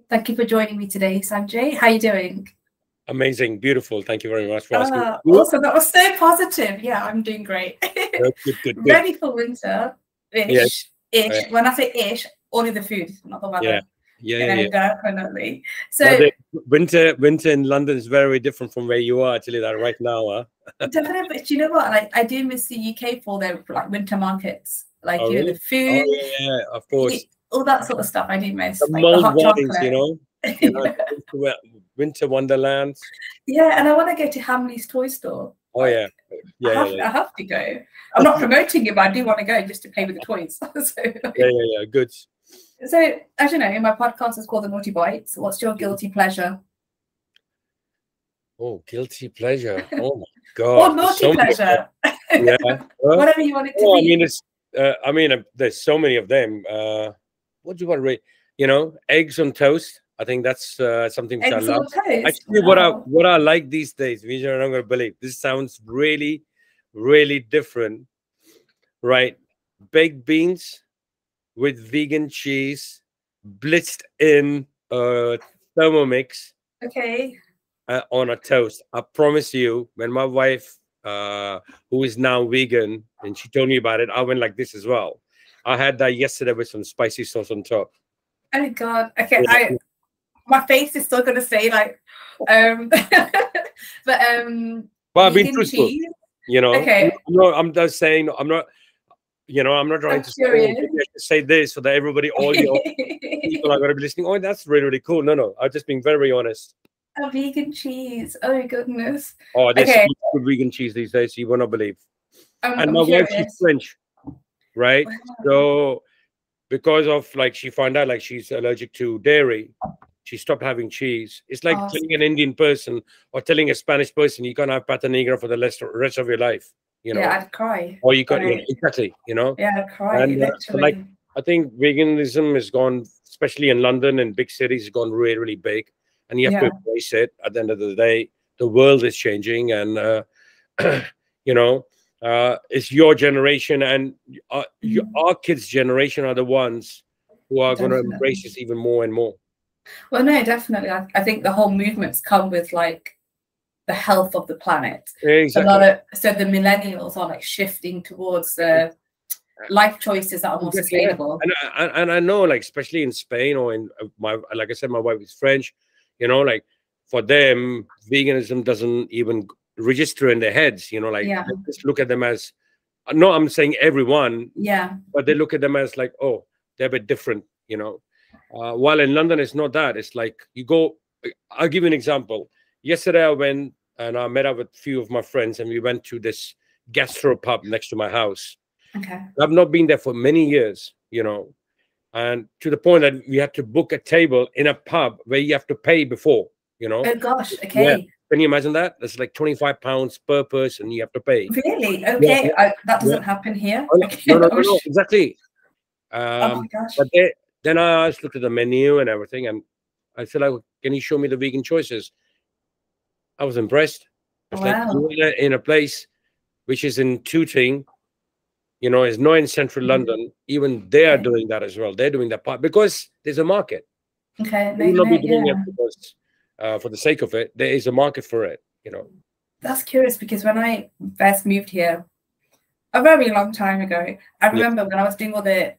Thank you for joining me today, Sanjay. How are you doing? Amazing, beautiful. Thank you very much for asking. Awesome. That was so positive. Yeah, I'm doing great. Good. Ready for winter-ish. Yes. Ish. When I say ish, only the food, not the weather. Yeah. Definitely. So well, winter in London is very different from where you are. I tell you that right now. Huh? definitely, but you know what? Like I do miss the UK for their like winter markets, like Oh, really? the food, Yeah, of course. all that sort of stuff. I do miss The like the mulled hot wines, chocolate. winter wonderlands. Yeah, and I want to go to Hamley's toy store. Oh, yeah. I have to go. I'm not promoting it, but I do want to go just to play with the toys. Yeah. Good. So, as you know, my podcast is called The Naughty Bites. What's your guilty pleasure? Oh, guilty pleasure. Oh my God. Or naughty pleasure. Yeah. Whatever you want it to be. There's so many of them. What do you want to rate? Eggs on toast. I think that's something which I love. Actually, what I like these days, which you're not going to believe, this sounds really, really different, right? Baked beans with vegan cheese, blitzed in Thermomix. Okay. On a toast. I promise you, when my wife, who is now vegan, and she told me about it, I went like this as well. I had that yesterday with some spicy sauce on top. Oh God. Okay. Yeah. My face is still gonna say like but I've been truthful. Cheese. Okay. I'm just saying I'm not trying to say this so that everybody, all your people are gonna be listening. Oh, that's really, really cool. No. I'm just being very honest. A vegan cheese. Oh goodness. Oh, there's good vegan cheese these days, you will not believe. And my wife, she's French, right? Wow. So because of she found out she's allergic to dairy, she stopped having cheese. It's like telling an Indian person or telling a Spanish person you can't have pata negra for the rest of your life. Yeah, I'd cry. Or you can't exactly. Yeah, I'd cry. And, literally. I think veganism has gone, especially in London and big cities, has gone really, really big. And you have to embrace it. At the end of the day, the world is changing, and it's your generation and our kids' generation are the ones who are going to embrace this even more and more. Well, no, definitely. I think the whole movement's come with the health of the planet. Exactly. So the millennials are shifting towards the life choices that are more sustainable. And I know, especially in Spain or in like I said, my wife is French. For them, veganism doesn't even register in their heads. They just look at them as, no, I'm saying everyone. Yeah. But they look at them as oh, they're a bit different. While in London, it's not that. It's you go. I'll give you an example. Yesterday, I went and I met up with a few of my friends, and we went to this gastro pub next to my house. Okay. I've not been there for many years. And to the point that we had to book a table in a pub where you have to pay before, Oh gosh, okay. Yeah. Can you imagine that? That's £25 per person you have to pay. Really? Okay. Yeah. That doesn't happen here. No, exactly. Oh my gosh. But then I looked at the menu and everything, and I said, can you show me the vegan choices? I was impressed. It's in a place which is in Tooting, it's not in central London. Even they are doing that as well. They're doing that part because there's a market. Okay. They will not be doing it because, for the sake of it. There is a market for it, That's curious because when I first moved here a very long time ago, I remember when I was doing all the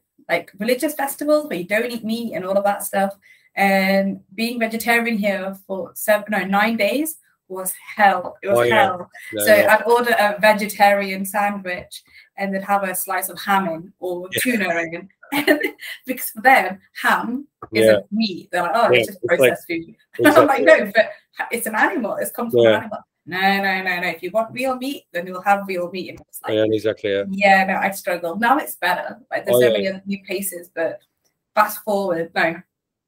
religious festivals where you don't eat meat and all of that stuff, and being vegetarian here for 9 days was hell. It was hell. So I'd order a vegetarian sandwich and then have a slice of ham in or tuna in. Because for them, ham isn't meat. They're like, oh, it's just processed food. I'm like, no, but it's an animal. It's come from an animal. No. If you want real meat, then you'll have real meat. And it's exactly. Yeah, no, I struggle. Now it's better. There's so many other new places, but fast forward,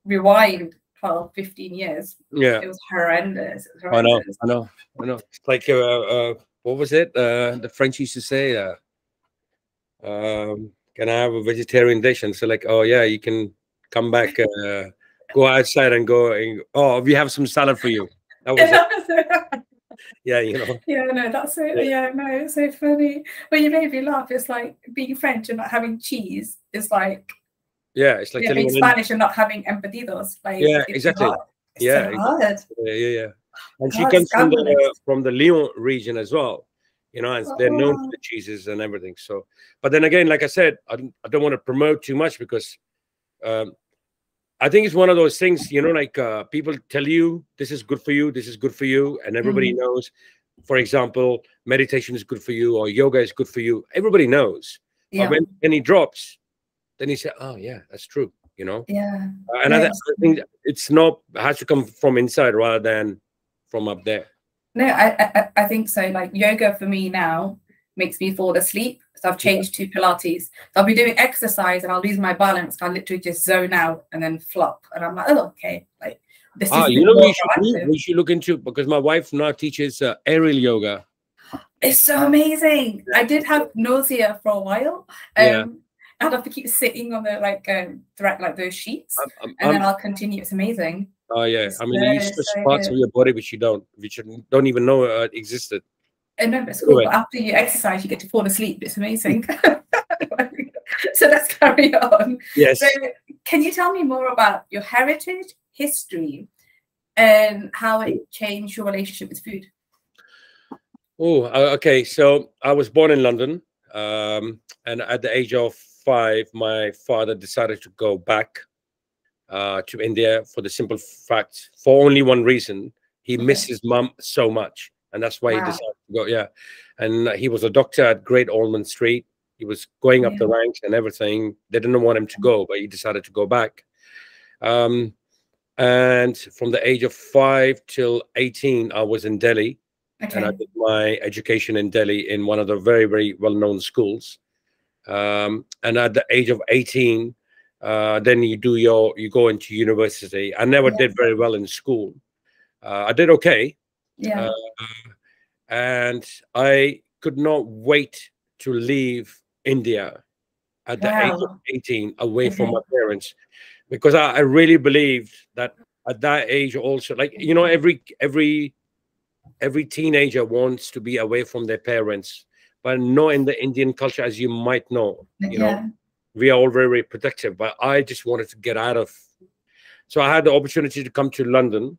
rewind 12, 15 years. Yeah. It was horrendous. I know. It's like, what was it? The French used to say, can I have a vegetarian dish? And so oh yeah, you can come back, go outside and we have some salad for you. That was it. Yeah, Yeah, no, that's so. Yeah, no, it's so funny. But you made me laugh. It's like being French and not having cheese is Yeah, it's like telling being Spanish and not having empatidos. Like, yeah, it's exactly. hard. It's Yeah, so hard. yeah. And God, she comes from the Lyon region as well, and they're known for the cheeses and everything. So, but then again, like I said, I don't want to promote too much because I think it's one of those things, like people tell you this is good for you, this is good for you, and everybody knows. For example, meditation is good for you or yoga is good for you. Everybody knows. Yeah. But when he drops, then he said, "Oh yeah, that's true." Yeah. And I think it's not has to come from inside rather than from up there. No, I think so. Like yoga for me now makes me fall asleep. So I've changed to Pilates. So I'll be doing exercise and I'll lose my balance. I'll literally just zone out and then flop. And I'm like, oh, okay. Like this is we should look into, because my wife now teaches aerial yoga. It's so amazing. I did have nausea for a while. I'd have to keep sitting on the like those sheets, and then I'll continue. It's amazing. Oh yeah, I mean, you use parts of your body which you don't even know existed. And no, it's cool. But after you exercise, you get to fall asleep. It's amazing. So let's carry on. Yes. So, can you tell me more about your heritage, history, and how it changed your relationship with food? Oh, okay. So I was born in London, and at the age of 5, my father decided to go back to India for the simple fact, for only one reason: he missed his mum so much, and that's why he decided to go. Yeah, and he was a doctor at Great Ormond Street. He was going up the ranks and everything. They didn't want him to go, but he decided to go back. And from the age of 5 till 18, I was in Delhi. And I did my education in Delhi in one of the very, very well-known schools. And at the age of 18, then you go into university. I never did very well in school. I did okay. Yeah. And I could not wait to leave India at the age of 18, away from my parents, because I really believed that at that age also, like, every teenager wants to be away from their parents, but not in the Indian culture, as you might know. We are all very, very protective, but I just wanted to get out of. So I had the opportunity to come to London.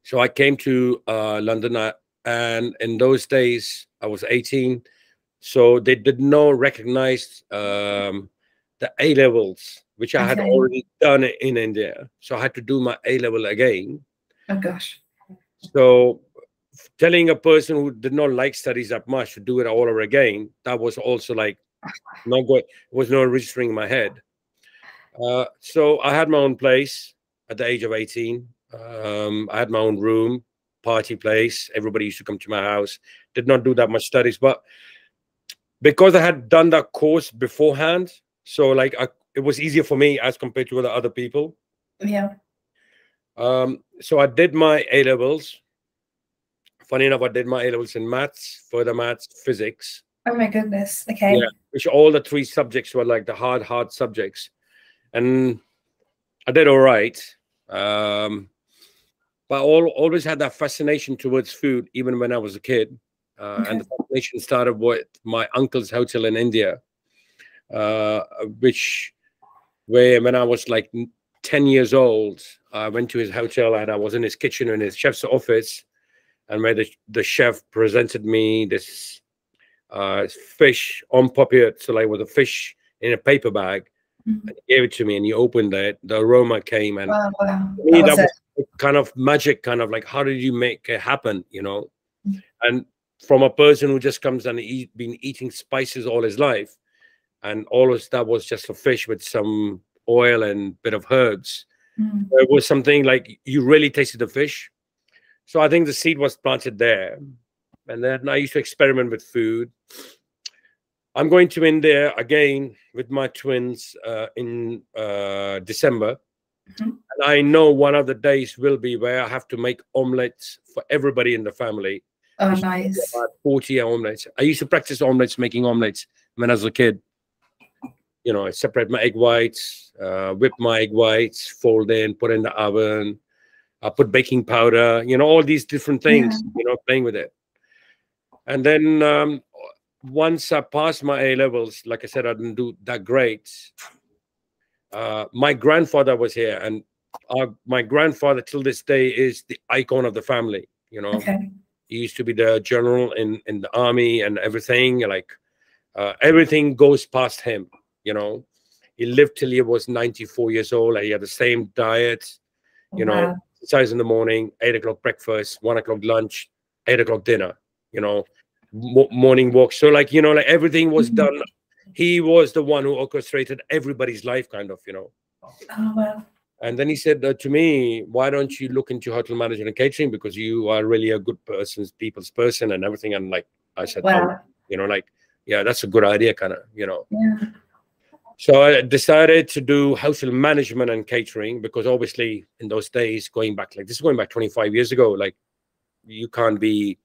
So I came to London, and in those days I was 18, so they did not recognize the A levels, which I had already done in India. So I had to do my A level again. Oh gosh. So telling a person who did not like studies that much to do it all over again, that was also like not good. Was not registering in my head. So I had my own place at the age of 18. I had my own room, party place. Everybody used to come to my house. Did not do that much studies, but because I had done that course beforehand, so like it was easier for me as compared to other people. Yeah. So I did my A levels. Funny enough, I did my A levels in maths, further maths, physics. Oh my goodness. Okay. Yeah, which all the 3 subjects were like the hard subjects, and I did all right. But always had that fascination towards food, even when I was a kid. And the fascination started with my uncle's hotel in India, where when I was like 10 years old, I went to his hotel and I was in his kitchen in his chef's office, and where the chef presented me this fish en papillote, so like with a fish in a paper bag, and he gave it to me, and he opened it. The aroma came, and wow. that was kind of magic, kind of like, how did you make it happen, And from a person who just comes and been eating spices all his life, and all of that was just a fish with some oil and bit of herbs. It was something like you really tasted the fish. So I think the seed was planted there. And then I used to experiment with food. I'm going to India again with my twins in December. And I know one of the days will be where I have to make omelets for everybody in the family. Oh, nice. About 40 omelets. I used to practice making omelets when I was a kid. I separate my egg whites, whip my egg whites, fold in, put in the oven, put baking powder, all these different things, playing with it. And then once I passed my A levels, like I said, I didn't do that great. my grandfather was here, and my grandfather till this day is the icon of the family. You know, he used to be the general in the army and everything. Like everything goes past him. You know, he lived till he was 94 years old. And he had the same diet. You know, exercise in the morning, 8 o'clock breakfast, 1 o'clock lunch, 8 o'clock dinner. You know, morning walk. So like, you know, like everything was done. He was the one who orchestrated everybody's life, kind of, you know. Oh, wow. And then he said to me, why don't you look into hotel management and catering, because you are really a good people's person and everything. And like I said, wow. Oh, you know, like, yeah, that's a good idea, kind of, you know. Yeah. So I decided to do hotel management and catering, because obviously in those days, going back, like this is going back 25 years ago, like you can't be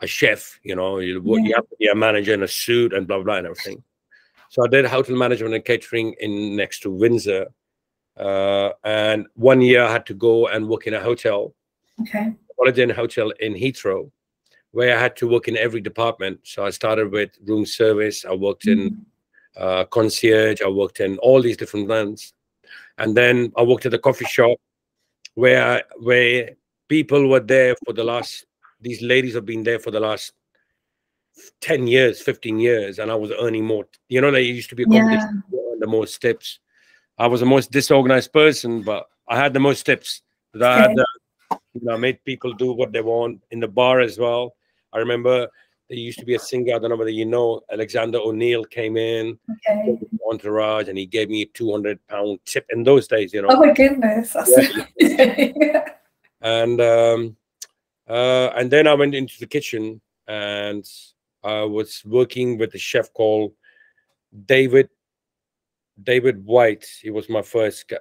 a chef, you know, you have to be a manager in a suit and blah, blah, and everything. So I did hotel management and catering in next to Windsor. And 1 year I had to go and work in a hotel, Holiday Inn hotel in Heathrow, where I had to work in every department. So I started with room service. I worked in concierge. I worked in all these different ones. And then I worked at a coffee shop where people were there for the last, these ladies have been there for the last 10 years, 15 years, and I was earning more. You know, there used to be a competition for the most tips. I was the most disorganized person, but I had the most tips. I had, you know, made people do what they want in the bar as well. I remember there used to be a singer, I don't know whether you know, Alexander O'Neill came in, entourage, and he gave me a £200 tip in those days, you know. Oh my goodness. And then I went into the kitchen, and I was working with a chef called David White. He was my first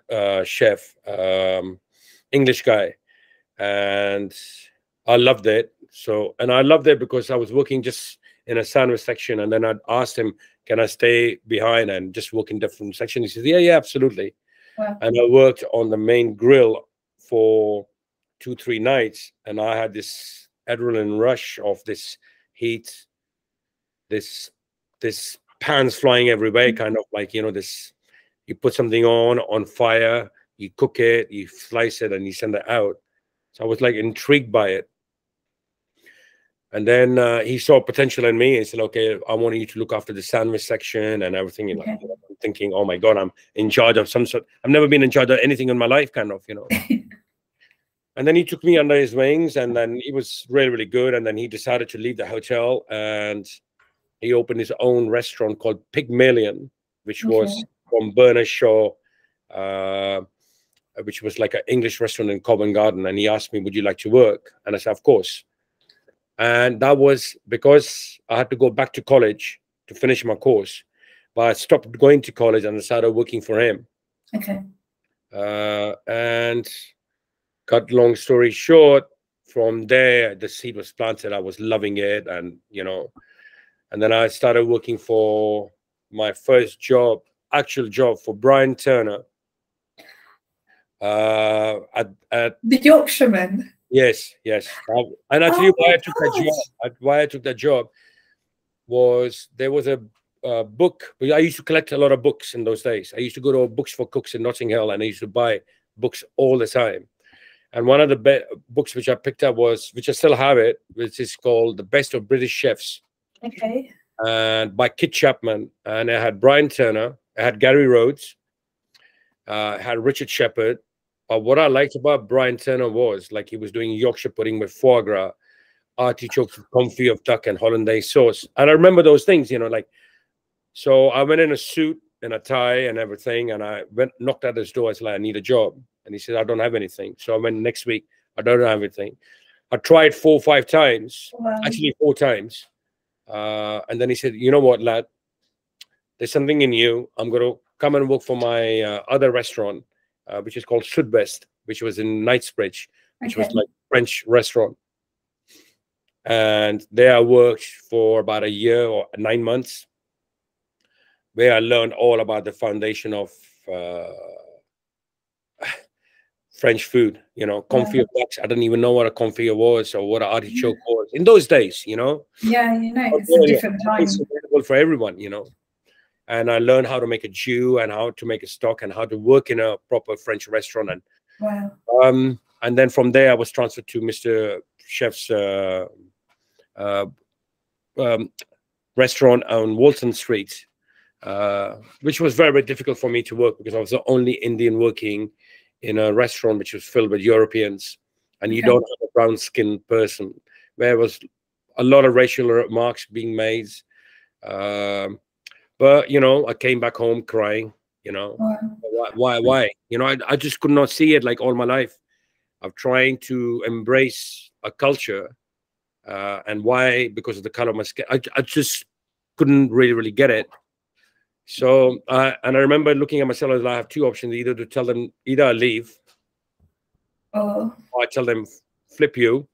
chef, English guy, and I loved it. So, and I loved it because I was working just in a sandwich section, and then I asked him, can I stay behind and just work in different sections? He said, yeah, absolutely. Wow. And I worked on the main grill for 2-3 nights, and I had this adrenaline rush of this heat, this pans flying everywhere, kind of like, you know, this, you put something on fire, you cook it, you slice it, and you send it out. So I was like intrigued by it. And then he saw potential in me and said, okay, I want you to look after the sandwich section and everything. And like, I'm thinking, oh my God, I'm in charge of some sort. I've never been in charge of anything in my life, kind of, you know. And then he took me under his wings, and then he was really, really good. And then he decided to leave the hotel, and he opened his own restaurant called Pygmalion, which was from Berners Shaw, which was like an English restaurant in Covent Garden. And he asked me, would you like to work? And I said, of course. And that was because I had to go back to college to finish my course. But I stopped going to college and I started working for him. And cut long story short, from there, the seed was planted. I was loving it. And, you know, and then I started working for my first job, actual job, for Brian Turner. At the Yorkshireman. Yes. And actually, why I took that job was there was a book. I used to collect a lot of books in those days. I used to go to Books for Cooks in Notting Hill, and I used to buy books all the time. And one of the books which I picked up was, which I still have it, which is called The Best of British Chefs. And by Kit Chapman. And it had Brian Turner, it had Gary Rhodes, it had Richard Shepherd. But what I liked about Brian Turner was, like, he was doing Yorkshire pudding with foie gras, artichokes with confit of duck and hollandaise sauce. And I remember those things, you know, like, so I went in a suit and a tie and everything, and I knocked at his door. I said, I need a job. And he said, I don't have anything. So I went next week. I don't have anything. I tried 4 or 5 times, actually 4 times. And then he said, you know what, lad, there's something in you. I'm going to come and work for my other restaurant, which is called Sudbest, which was in Knightsbridge, which was like a French restaurant. And there I worked for about a year or 9 months, where I learned all about the foundation of French food, you know, confit of ducks. I didn't even know what a confit was or what an artichoke was in those days, you know. Yeah, you know, it's a different time. It's available for everyone, you know. and I learned how to make a jus and how to make a stock and how to work in a proper French restaurant. And and then from there I was transferred to Mr. Chef's restaurant on Walton Street, which was very, very difficult for me to work because I was the only Indian working in a restaurant which was filled with Europeans, and you don't have a brown-skinned person. There was a lot of racial remarks being made. But, you know, I came back home crying, you know, why? You know, I just could not see it like all my life of trying to embrace a culture. And why? Because of the color of my skin. I just couldn't really get it. So, and I remember looking at myself as I have two options: either to tell them, either I leave, or I tell them, flip you.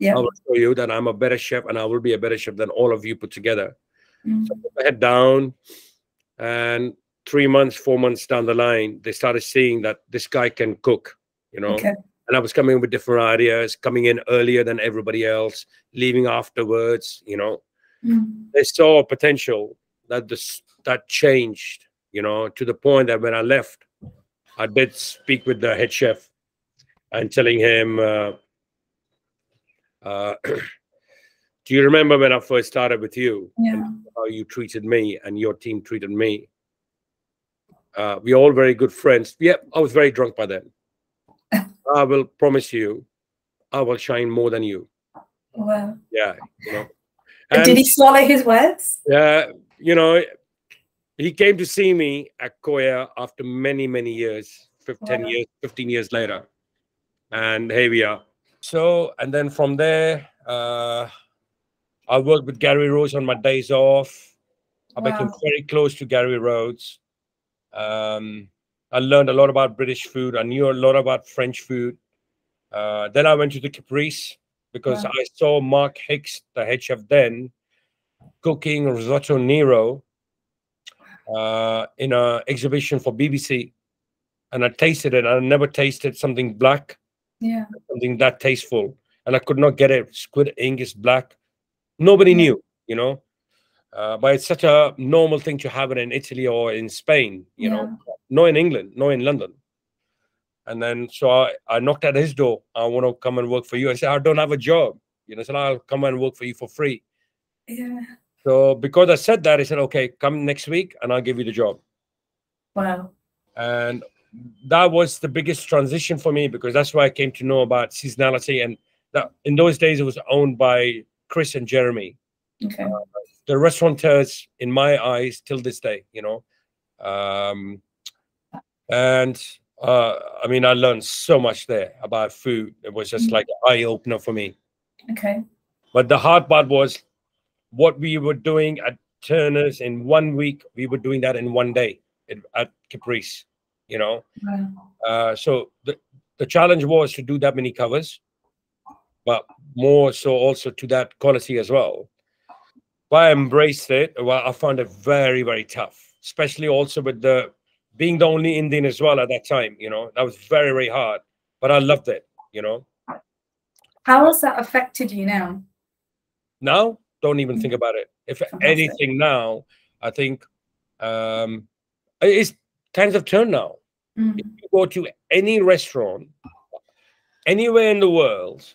I will show you that I'm a better chef, and I will be a better chef than all of you put together. So I put my head down, and 3 months, 4 months down the line, they started seeing that this guy can cook, you know. And I was coming with different ideas, coming in earlier than everybody else, leaving afterwards, you know. They saw potential that that changed, you know, to the point that when I left, I did speak with the head chef and telling him, do you remember when I first started with you? And how you treated me and your team treated me? We're all very good friends. Yeah, I was very drunk by then. I will promise you, I will shine more than you. Wow. Yeah, you know. And did he swallow his words? Yeah, you know, he came to see me at Koya after many years, 15 years later. And here we are. So, and then from there, I worked with Gary Rhodes on my days off. I became very close to Gary Rhodes. I learned a lot about British food. I knew a lot about French food. Then I went to the Caprice because I saw Mark Hicks, the head chef then, cooking risotto nero in an exhibition for BBC. And I tasted it. I never tasted something black, something that tasteful. And I could not get it. Squid ink is black. Nobody knew, you know. But it's such a normal thing to have it in Italy or in Spain, you know, not in England, not in London. And then so I knocked at his door. I want to come and work for you. I said, I don't have a job. You know, I said, I'll come and work for you for free. So because I said that, he said, okay, come next week and I'll give you the job. Wow. And that was the biggest transition for me because that's why I came to know about seasonality. And that in those days, it was owned by Chris and Jeremy. The restaurateurs in my eyes till this day, you know. I mean, I learned so much there about food. It was just like an eye opener for me. But the hard part was what we were doing at Turner's in 1 week. We were doing that in 1 day at Caprice, you know. So the challenge was to do that many covers, but more so also to that quality as well. But I embraced it. Well, I found it very tough, especially also with being the only Indian as well at that time. You know, that was very hard. But I loved it. You know. How has that affected you now? Now, don't even think about it. If anything, now I think it's times have turned now. If you go to any restaurant anywhere in the world,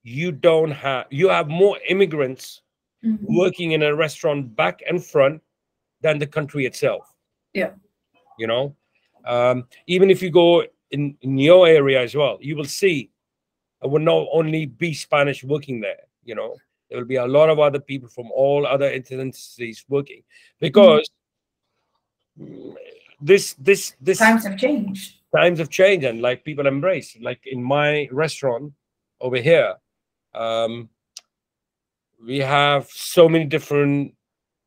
you have more immigrants working in a restaurant back and front than the country itself. You know, even if you go in your area as well, you will see it will not only be Spanish working there. You know, there will be a lot of other people from all other ethnicities working because this times have changed. Times have changed, and like people embrace. Like in my restaurant over here, we have so many different,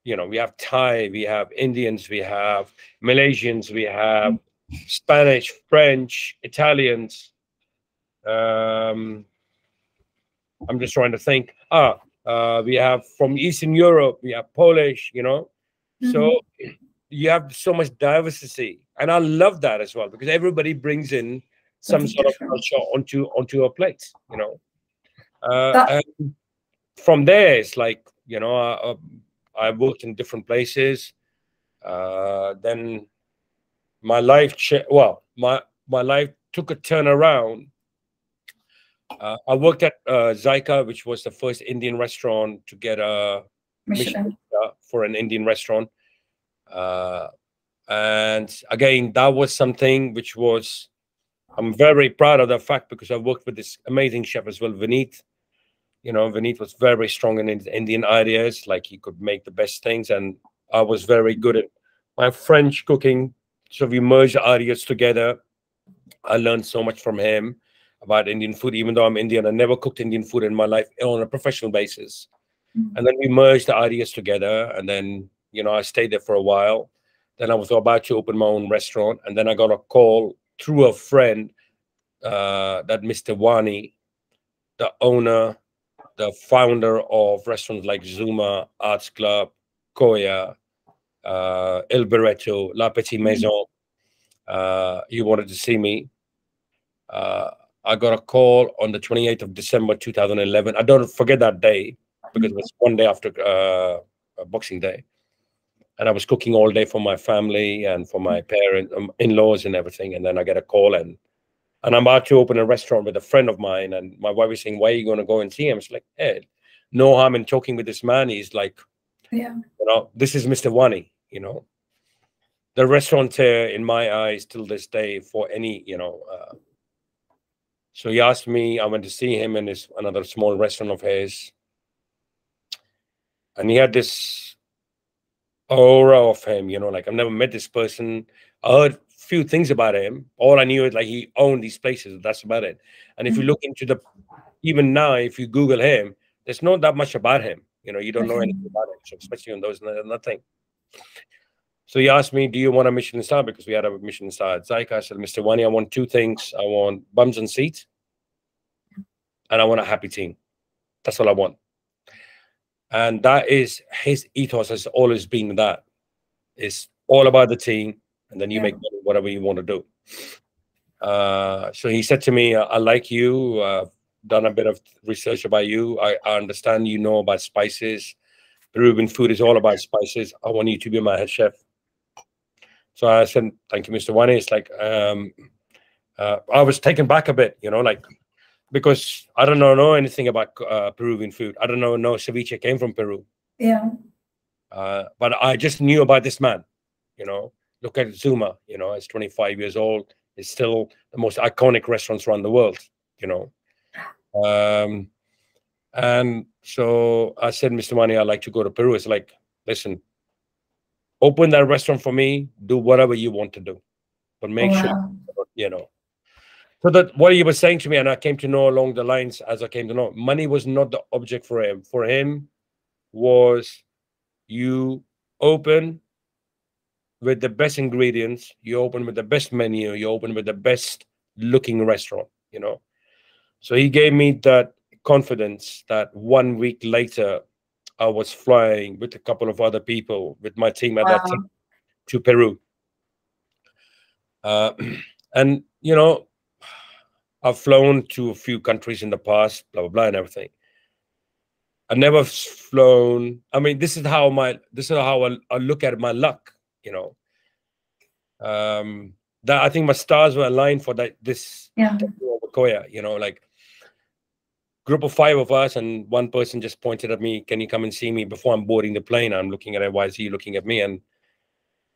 you know, we have Thai, we have Indians, we have Malaysians, we have Spanish, French, Italians. I'm just trying to think. We have from Eastern Europe, we have Polish, you know. So you have so much diversity. And I love that as well, because everybody brings in some sort of culture onto a plate, you know. And from there, it's like, you know, I worked in different places. Then my life my life took a turn around. I worked at Zyka, which was the first Indian restaurant to get a Michelin for an Indian restaurant. And again, that was something which was, I'm very proud of that fact, because I worked with this amazing chef as well, Vineet. You know, Vineet was very strong in his Indian ideas, like he could make the best things. And I was very good at my French cooking. So we merged ideas together. I learned so much from him about Indian food. Even though I'm Indian, I never cooked Indian food in my life on a professional basis. And then we merged the ideas together. And then, you know, I stayed there for a while. Then I was about to open my own restaurant. And then I got a call through a friend that Mr. Wani, the owner, the founder of restaurants like Zuma, Arts Club, Koya, El Barreto, La Petite Maison, he wanted to see me. I got a call on the 28th of December 2011. I don't forget that day, because it was one day after Boxing Day. And I was cooking all day for my family and for my parents, in-laws and everything. And then I get a call, and I'm about to open a restaurant with a friend of mine. And my wife is saying, why are you going to go and see him? It's like, hey, no harm in talking with this man. He's like, yeah, you know, this is Mr. Wani, you know, the restaurateur in my eyes till this day for any, you know. So he asked me, I went to see him in another small restaurant of his. And he had this aura of him, you know, like I've never met this person. I heard few things about him. All I knew is like he owned these places. That's about it. And if you look into even now, if you Google him, there's not that much about him. You know, you don't know anything about him, so especially on those, nothing. So he asked me, do you want a Michelin star? Because we had a Michelin star at Zyka. I said, Mr. Wani, I want two things. I want bums and seats, and I want a happy team. That's all I want. And that is his ethos, has always been that. It's all about the team, and then you make money, whatever you want to do. So he said to me, I like you, done a bit of research about you. I understand you know about spices. Peruvian food is all about spices. I want you to be my head chef. So I said, thank you, Mr. Wani. It's like, I was taken back a bit, you know, like, because I don't know anything about Peruvian food. I don't know ceviche came from Peru. Yeah. But I just knew about this man, you know. Look at Zuma, you know, it's 25 years old. It's still the most iconic restaurants around the world, you know. And so I said, Mr. Wani, I'd like to go to Peru. It's like, listen, open that restaurant for me, do whatever you want to do, but make sure, you know. So that what he was saying to me, and I came to know along the lines as I came to know, money was not the object for him. For him was, you open with the best ingredients, you open with the best menu, you open with the best looking restaurant, you know. So he gave me that confidence that 1 week later, I was flying with a couple of other people with my team at that time to Peru. And, you know, I've flown to a few countries in the past, blah, blah, blah, and everything. I've never flown. I mean, this is how I look at my luck, you know. That I think my stars were aligned for that, Koya, you know, like group of 5 of us, and one person just pointed at me, can you come and see me before I'm boarding the plane? I'm looking at it, why is he looking at me? And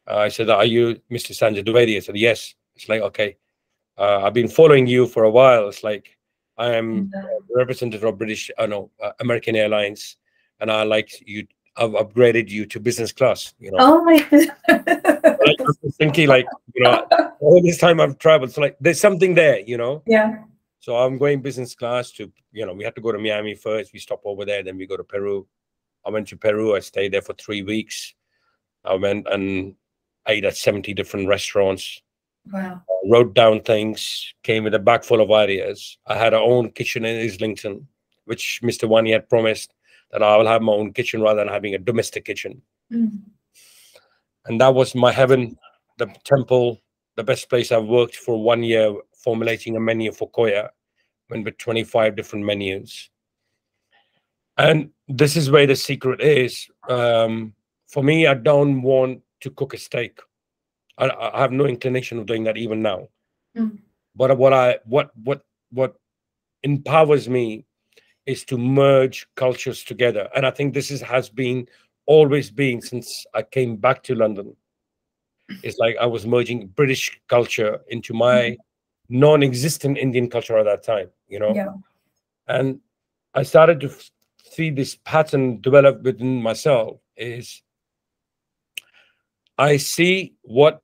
I said, are you Mr. Sanjay Dwivedi? I said, yes. It's like, okay. I've been following you for a while. It's like, I am a representative of British, American Airlines, and I like you. I've upgraded you to business class. You know. Oh my God. Like, I was thinking, like, you know, all this time I've traveled, so like, there's something there, you know. Yeah. So I'm going business class to, you know, we had to go to Miami first. We stop over there, then we go to Peru. I went to Peru. I stayed there for 3 weeks. I went and ate at 70 different restaurants. Wow. Wrote down things, came with a bag full of ideas. I had our own kitchen in Islington, which Mr. Wani had promised that I will have my own kitchen rather than having a domestic kitchen. And that was my heaven, the temple, the best place I've worked for 1 year, formulating a menu for Koya, went with 25 different menus. And this is where the secret is. For me, I don't want to cook a steak. I have no inclination of doing that even now. Mm. But what empowers me is to merge cultures together, and I think this has been always been since I came back to London. It's like I was merging British culture into my non-existent Indian culture at that time, Yeah. and I started to see this pattern develop within myself. Is I see what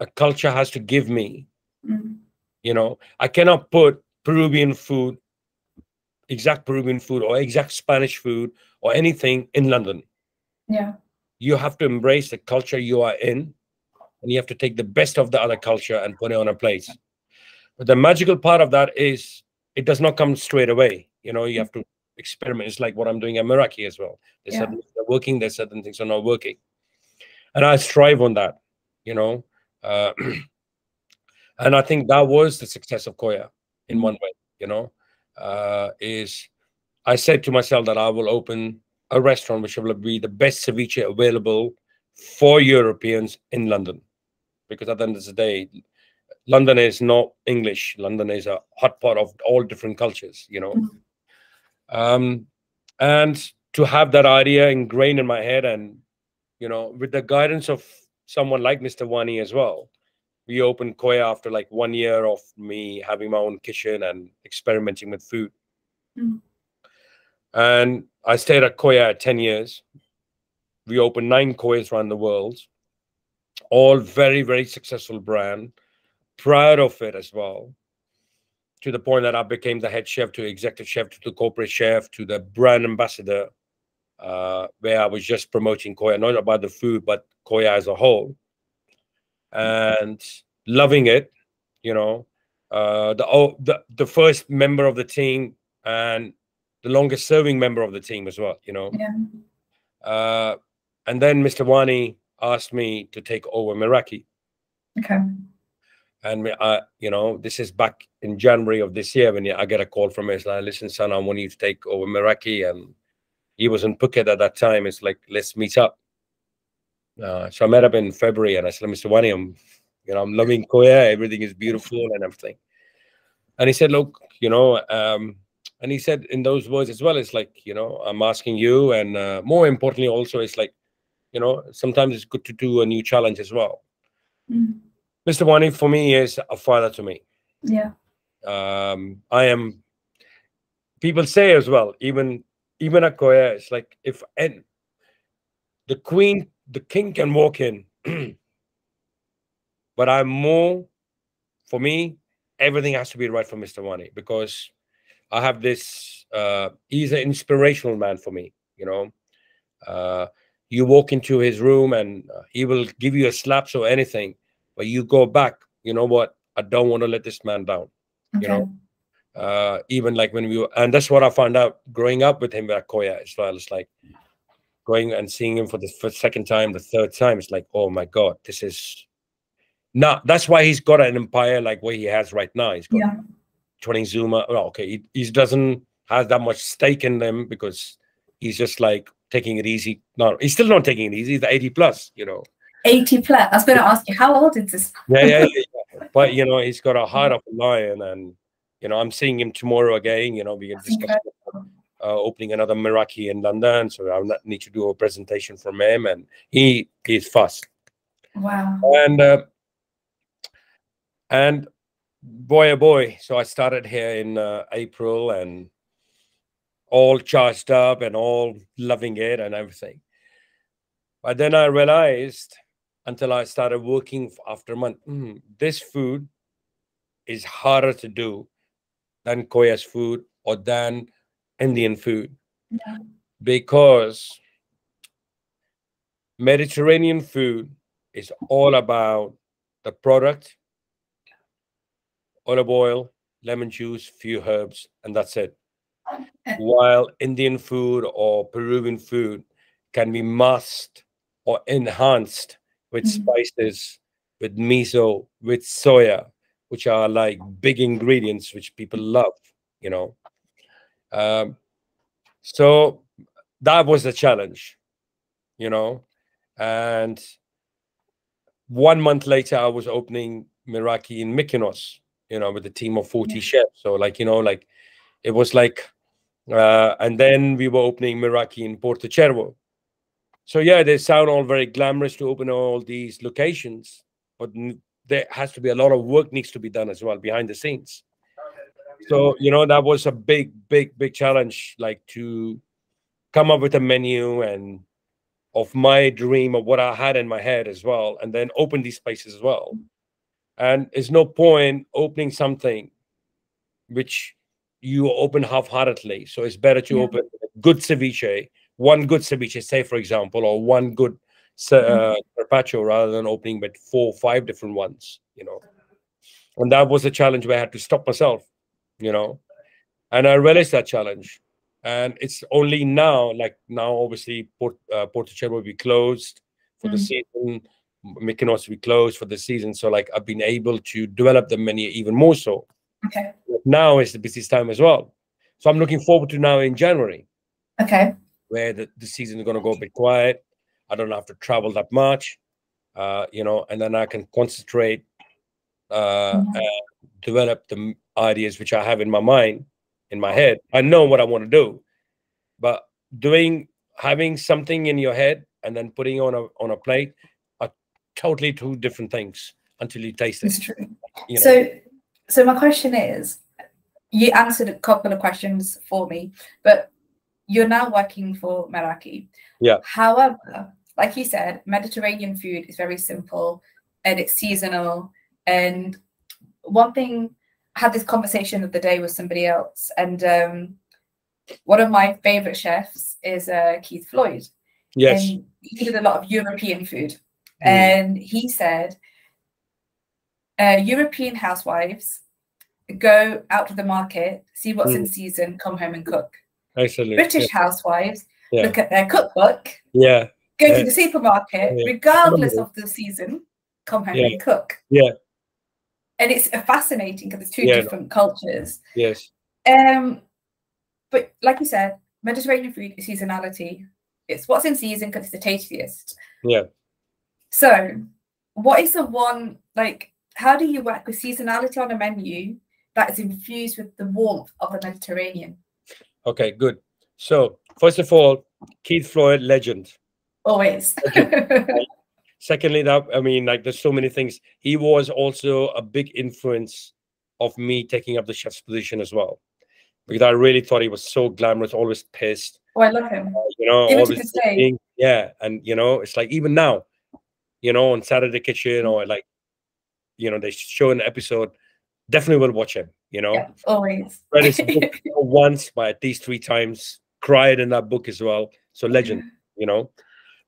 a culture has to give me. Mm. I cannot put Peruvian food, exact Peruvian food, or exact Spanish food, or anything in London. Yeah. You have to embrace the culture you are in, and you have to take the best of the other culture and put it on a plate. But the magical part of that is it does not come straight away. You have to experiment. It's like what I'm doing at Meraki as well. There's Yeah. certain things are working, there's certain things are not working. And I strive on that, uh, and I think that was the success of Koya in one way, is I said to myself that I will open a restaurant which will be the best ceviche available for Europeans in London. Because at the end of the day, London is not English. London is a hot pot of all different cultures, and to have that idea ingrained in my head, and with the guidance of someone like Mr. Wani as well, we opened Koya after like 1 year of me having my own kitchen and experimenting with food. And I stayed at Koya at 10 years. We opened 9 Koyas around the world, all very, very successful brand. Proud of it as well, to the point that I became the head chef, to executive chef, to the corporate chef, to the brand ambassador, where I was just promoting Koya, not about the food, but Koya as a whole. And loving it, the first member of the team and the longest serving member of the team as well, Yeah. And then Mr. Wani asked me to take over Meraki. Okay. And this is back in January of this year when I get a call from him. It's like, listen, son, I want you to take over Meraki. And he was in Phuket at that time. It's like, let's meet up. So I met up in February, and I said, Mr. Wani, I'm loving Koya. Everything is beautiful and everything. And he said, look, and he said in those words as well, it's like, I'm asking you. And more importantly, also, it's like, sometimes it's good to do a new challenge as well. Mr. Wani, for me, is a father to me. Yeah. I am, people say as well, even at Koya, it's like, if the king can walk in, but I'm more, for me, everything has to be right for Mr. Wani, because I have this, he's an inspirational man for me, you walk into his room and he will give you a slap or anything, but you go back, you know what, I don't want to let this man down. Okay. Even like when and that's what I found out growing up with him at Koya as well. It's like going and seeing him for the second time, the third time. It's like, oh my God, this is not. That's why he's got an empire like what he has right now. He's got 20 Zuma. Well, okay, he doesn't have that much stake in them because he's just like taking it easy. No, he's still not taking it easy. He's the 80 plus, 80 plus. I was going to ask you, how old is this? Yeah. But he's got a heart of a lion, and I'm seeing him tomorrow again. We can discuss opening another Meraki in London, so I'll not need to do a presentation from him, and he's fast. Wow. And boy, oh boy, so I started here in April, and all charged up and all loving it and everything. But then I realized, until I started working after a month, this food is harder to do than Koya's food or than Indian food. Yeah. Because Mediterranean food is all about the product, olive oil, lemon juice, few herbs, and that's it. While Indian food or Peruvian food can be masked or enhanced with spices, with miso, with soya, which are like big ingredients which people love, So that was the challenge, you know. And 1 month later, I was opening Meraki in Mykonos, you know, with a team of 40 chefs. So like, you know, like it was like, and then we were opening Meraki in Porto Cervo. So yeah, they sound all very glamorous to open all these locations, but there has to be a lot of work needs to be done as well behind the scenes. So, you know, that was a big challenge, like to come up with a menu and of my dream of what I had in my head as well, and then open these places as well. And there's no point opening something which you open half-heartedly. So it's better to open a good ceviche, one good ceviche, say for example, or one good carpaccio, rather than opening with 4 or 5 different ones, you know. And that was a challenge where I had to stop myself, you know. And I realized that challenge. And it's only now, like now, obviously, Porto Cervo will be closed for the season. Mykonos will be closed for the season. So, like, I've been able to develop the menu even more so. Okay. Now is the busiest time as well. So I'm looking forward to now in January. Okay. Where the season is going to go a bit quiet. I don't have to travel that much, you know, and then I can concentrate and develop the ideas which I have in my mind, in my head. I know what I want to do, but having something in your head and then putting on a plate are totally 2 different things until you taste it. It's true. You know? So my question is, you answered a couple of questions for me, but you're now working for Meraki. Yeah. However, like you said, Mediterranean food is very simple and it's seasonal. And one thing, I had this conversation the other day with somebody else, and one of my favorite chefs is Keith Floyd. Yes. And he did a lot of European food. And he said, European housewives go out to the market, see what's in season, come home and cook. Excellent. British housewives look at their cookbook, go to the supermarket, regardless of the season, come home and cook. Yeah. And it's fascinating because it's 2 different cultures. Yes. But like you said, Mediterranean food is seasonality. It's what's in season because it's the tastiest. Yeah. So what is the one, like, how do you work with seasonality on a menu that is infused with the warmth of the Mediterranean? Okay, good. So first of all, Keith Floyd, legend. Always. Secondly, that, I mean, like, there's so many things. He was also a big influence of me taking up the chef's position as well, because I really thought he was so glamorous, always pissed. Oh, I love him. You know, even always thinking, and you know, it's like even now, you know, on Saturday Kitchen or like, you know, they show an episode, definitely will watch him. You know, always. Read his book once, but at least 3 times. Cried in that book as well. So legend, you know.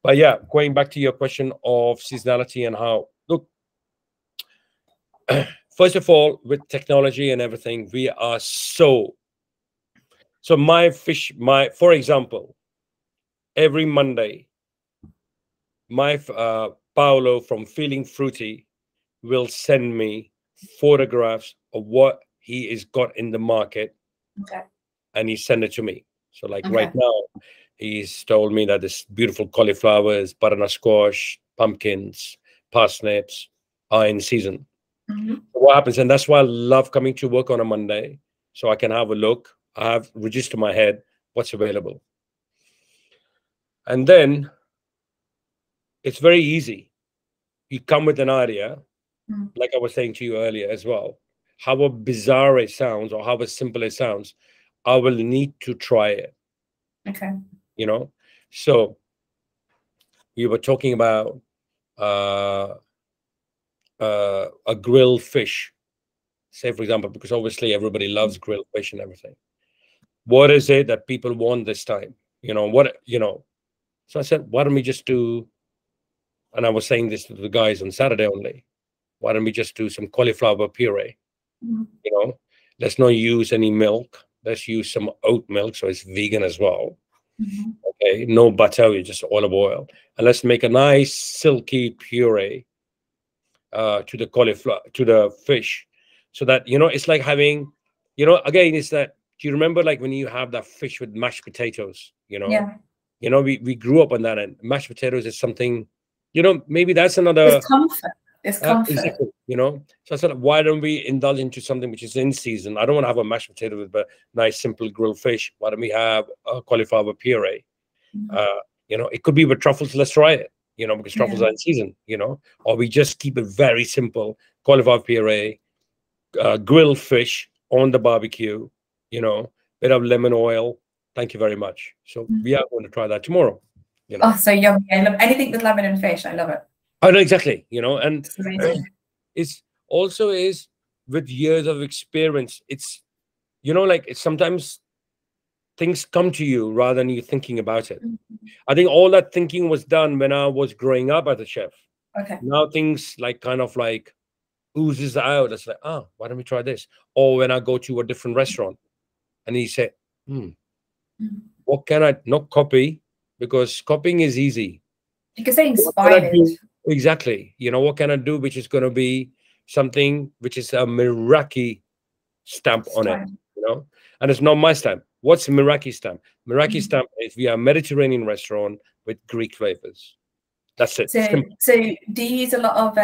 But yeah, going back to your question of seasonality and how, look, first of all, with technology and everything, we are so for example, every Monday, my Paolo from Feeling Fruity will send me photographs of what he has got in the market, and he send it to me. So like right now, he's told me that this beautiful cauliflowers, butternut squash, pumpkins, parsnips are in season. So what happens, and that's why I love coming to work on a Monday, so I can have a look. I have registered my head what's available. And then it's very easy. You come with an idea, like I was saying to you earlier as well, however bizarre it sounds or however simple it sounds, I will need to try it. Okay. You know, so we were talking about a grilled fish, say for example, because obviously everybody loves grilled fish and everything. What is it that people want this time? You know, what, you know, so I said, why don't we just do, and I was saying this to the guys on Saturday only, why don't we just do some cauliflower puree? You know, let's not use any milk. Let's use some oat milk, so it's vegan as well. Okay, no butter, just olive oil. And let's make a nice silky puree to the cauliflower, to the fish, so that, you know, it's like having, you know, again, it's that, do you remember like when you have that fish with mashed potatoes, you know? You know, we grew up on that, and mashed potatoes is something, you know, maybe that's another. It's comfort. It's comfort. Exactly, you know. So I said, why don't we indulge into something which is in season? I don't want to have a mashed potato with a nice simple grilled fish. Why don't we have a cauliflower puree? You know, it could be with truffles. Let's try it. You know, because truffles are in season. You know, or we just keep it very simple: cauliflower puree, grilled fish on the barbecue. You know, bit of lemon oil. Thank you very much. So we are going to try that tomorrow. You know? Oh, so yummy! I love anything with lemon and fish. I love it. Oh, no, exactly. You know, and it's also is with years of experience. It's, you know, like it's sometimes things come to you rather than you thinking about it. I think all that thinking was done when I was growing up as a chef. Okay. Now things like kind of like oozes out. It's like, oh, why don't we try this? Or when I go to a different restaurant and he said, what can I not copy? Because copying is easy. You can say inspired. Exactly. You know, what can I do which is going to be something which is a Meraki stamp on it, you know? And it's not my stamp. What's Meraki stamp? Meraki stamp is we are a Mediterranean restaurant with Greek flavors. That's it. So do you use a lot of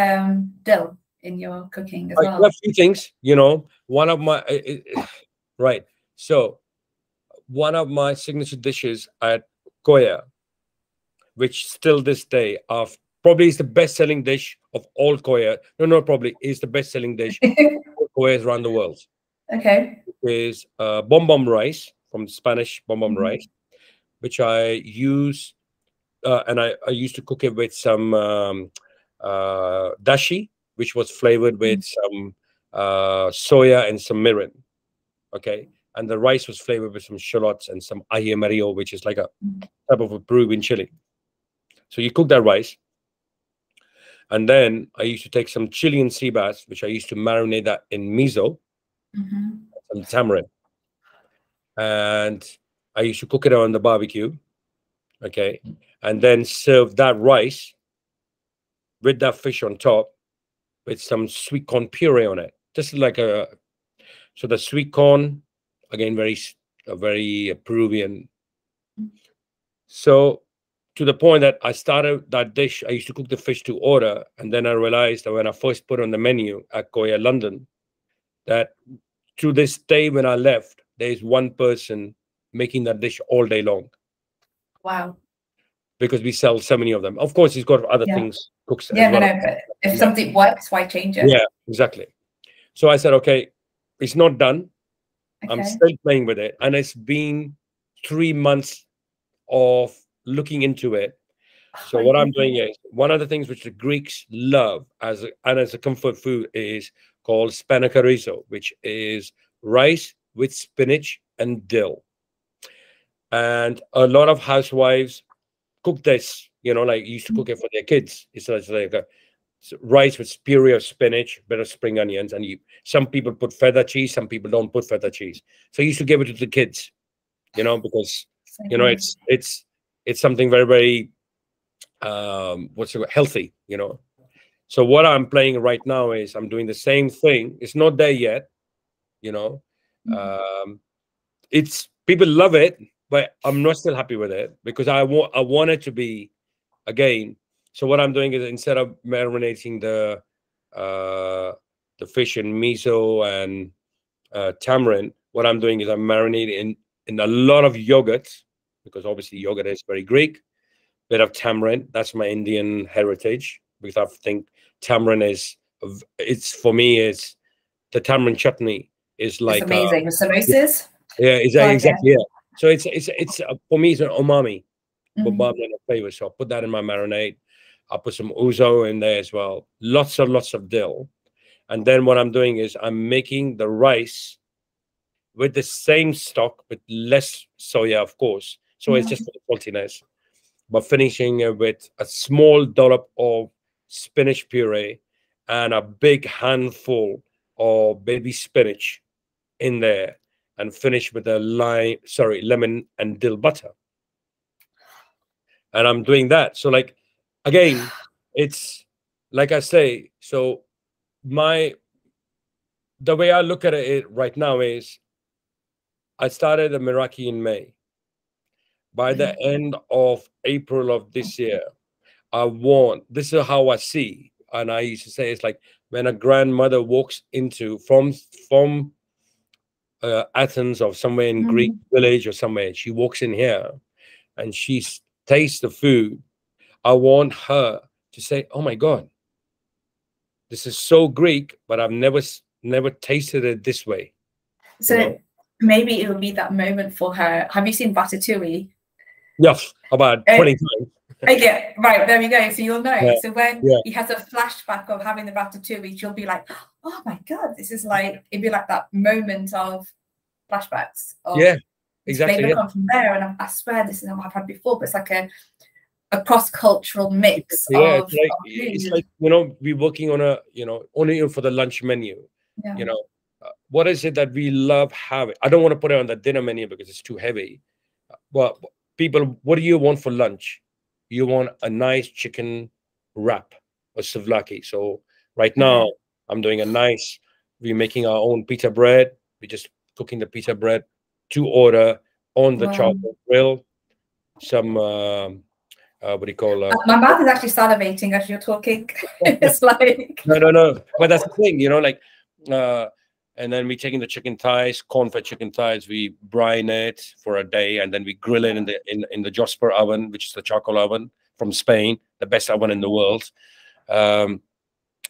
dill in your cooking as well? A few things, you know. One of my right. So one of my signature dishes at Koya, which still this day of probably is the best-selling dish of all Koya. No, probably is the best-selling dish of all Koyas around the world. Okay. It is bom rice from Spanish bom rice, which I use, and I used to cook it with some dashi, which was flavored with some soya and some mirin. Okay, and the rice was flavored with some shallots and some ají amarillo, which is like a type of a Peruvian chili. So you cook that rice, and then I used to take some Chilean sea bass, which I used to marinate that in miso, some tamarind, and I used to cook it on the barbecue. Okay, and then serve that rice with that fish on top, with some sweet corn puree on it, just like a. So the sweet corn, again, very Peruvian. So to the point that I started that dish, I used to cook the fish to order, and then I realized that when I first put on the menu at Koya London, that to this day when I left, there is one person making that dish all day long. Wow. Because we sell so many of them. Of course, he's got other things cooks as well. No, but if something works, why change it? Yeah, exactly. So I said, okay, it's not done. Okay. I'm still playing with it. And it's been 3 months of looking into it. So what I'm doing is, one of the things which the Greeks love as a comfort food is called spanakarizo, which is rice with spinach and dill. And a lot of housewives cook this, you know, like used to cook it for their kids. It's like a rice with puree of spinach, bit of spring onions, and some people put feta cheese, some people don't put feta cheese. So I used to give it to the kids, you know, because you know it's something very, very healthy, you know. So what I'm playing right now is I'm doing the same thing. It's not there yet, you know. It's people love it, but I'm not still happy with it because I want it to be again. So what I'm doing is, instead of marinating the fish in miso and tamarind, what I'm doing is I'm marinating in a lot of yogurt, because obviously yogurt is very Greek. Bit of tamarind, that's my Indian heritage, because I think tamarind is, it's for me, it's the tamarind chutney is like it's amazing. With samosas. Yeah, exactly. Yeah. So it's for me, it's an umami, flavor. So I'll put that in my marinade. I'll put some ouzo in there as well. Lots of dill. And then what I'm doing is I'm making the rice with the same stock, with less soya, of course. So it's just for the saltiness. But finishing it with a small dollop of spinach puree and a big handful of baby spinach in there, and finish with a lemon and dill butter. And I'm doing that. So like, again, it's like I say, so the way I look at it right now is, I started the Meraki in May. by the end of April of this year, I want, this is how I see, and I used to say it's like when a grandmother walks into from Athens or somewhere in Greek village or somewhere, she walks in here and she tastes the food. I want her to say, "Oh my God, this is so Greek, but I've never tasted it this way." So you know? Maybe it will be that moment for her. Have you seen Ratatouille? Yes, about 20 times. Okay, right, there we go. So you'll know. Yeah. So when he has a flashback of having the Ratatouille, she'll be like, "Oh my God, this is like," it'd be like that moment of flashbacks. Of, exactly. Flavor come from there, and I swear this is what I've had before, but it's like a cross-cultural mix of it's like, you know, we're working on a, you know, only for the lunch menu. You know, what is it that we love having? I don't want to put it on the dinner menu because it's too heavy. Well, people, what do you want for lunch? You want a nice chicken wrap or souvlaki. So right now I'm doing we're making our own pita bread. We're just cooking the pita bread to order on the charcoal grill. Some what do you call? My mouth is actually salivating as you're talking. It's like no. But that's the thing, you know, like, and then we're taking the chicken thighs, corn-fed chicken thighs. We brine it for a day, and then we grill it in the Josper oven, which is the charcoal oven from Spain, the best oven in the world. And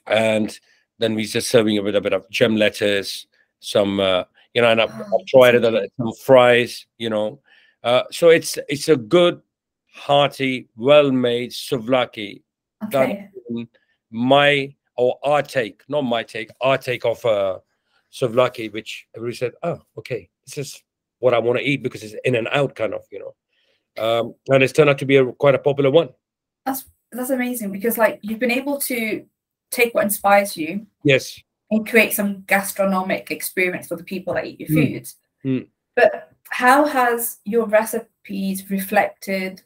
then we're just serving it with a bit of gem lettuce, some, you know, and I've tried it, some fries, you know. So it's a good, hearty, well-made souvlaki. Okay. Our take of souvlaki, which everybody said, "Oh, okay, this is what I want to eat," because it's in and out kind of, you know. And it's turned out to be quite a popular one. That's amazing, because like you've been able to take what inspires you, yes, and create some gastronomic experience for the people that eat your food. But how has your recipes reflected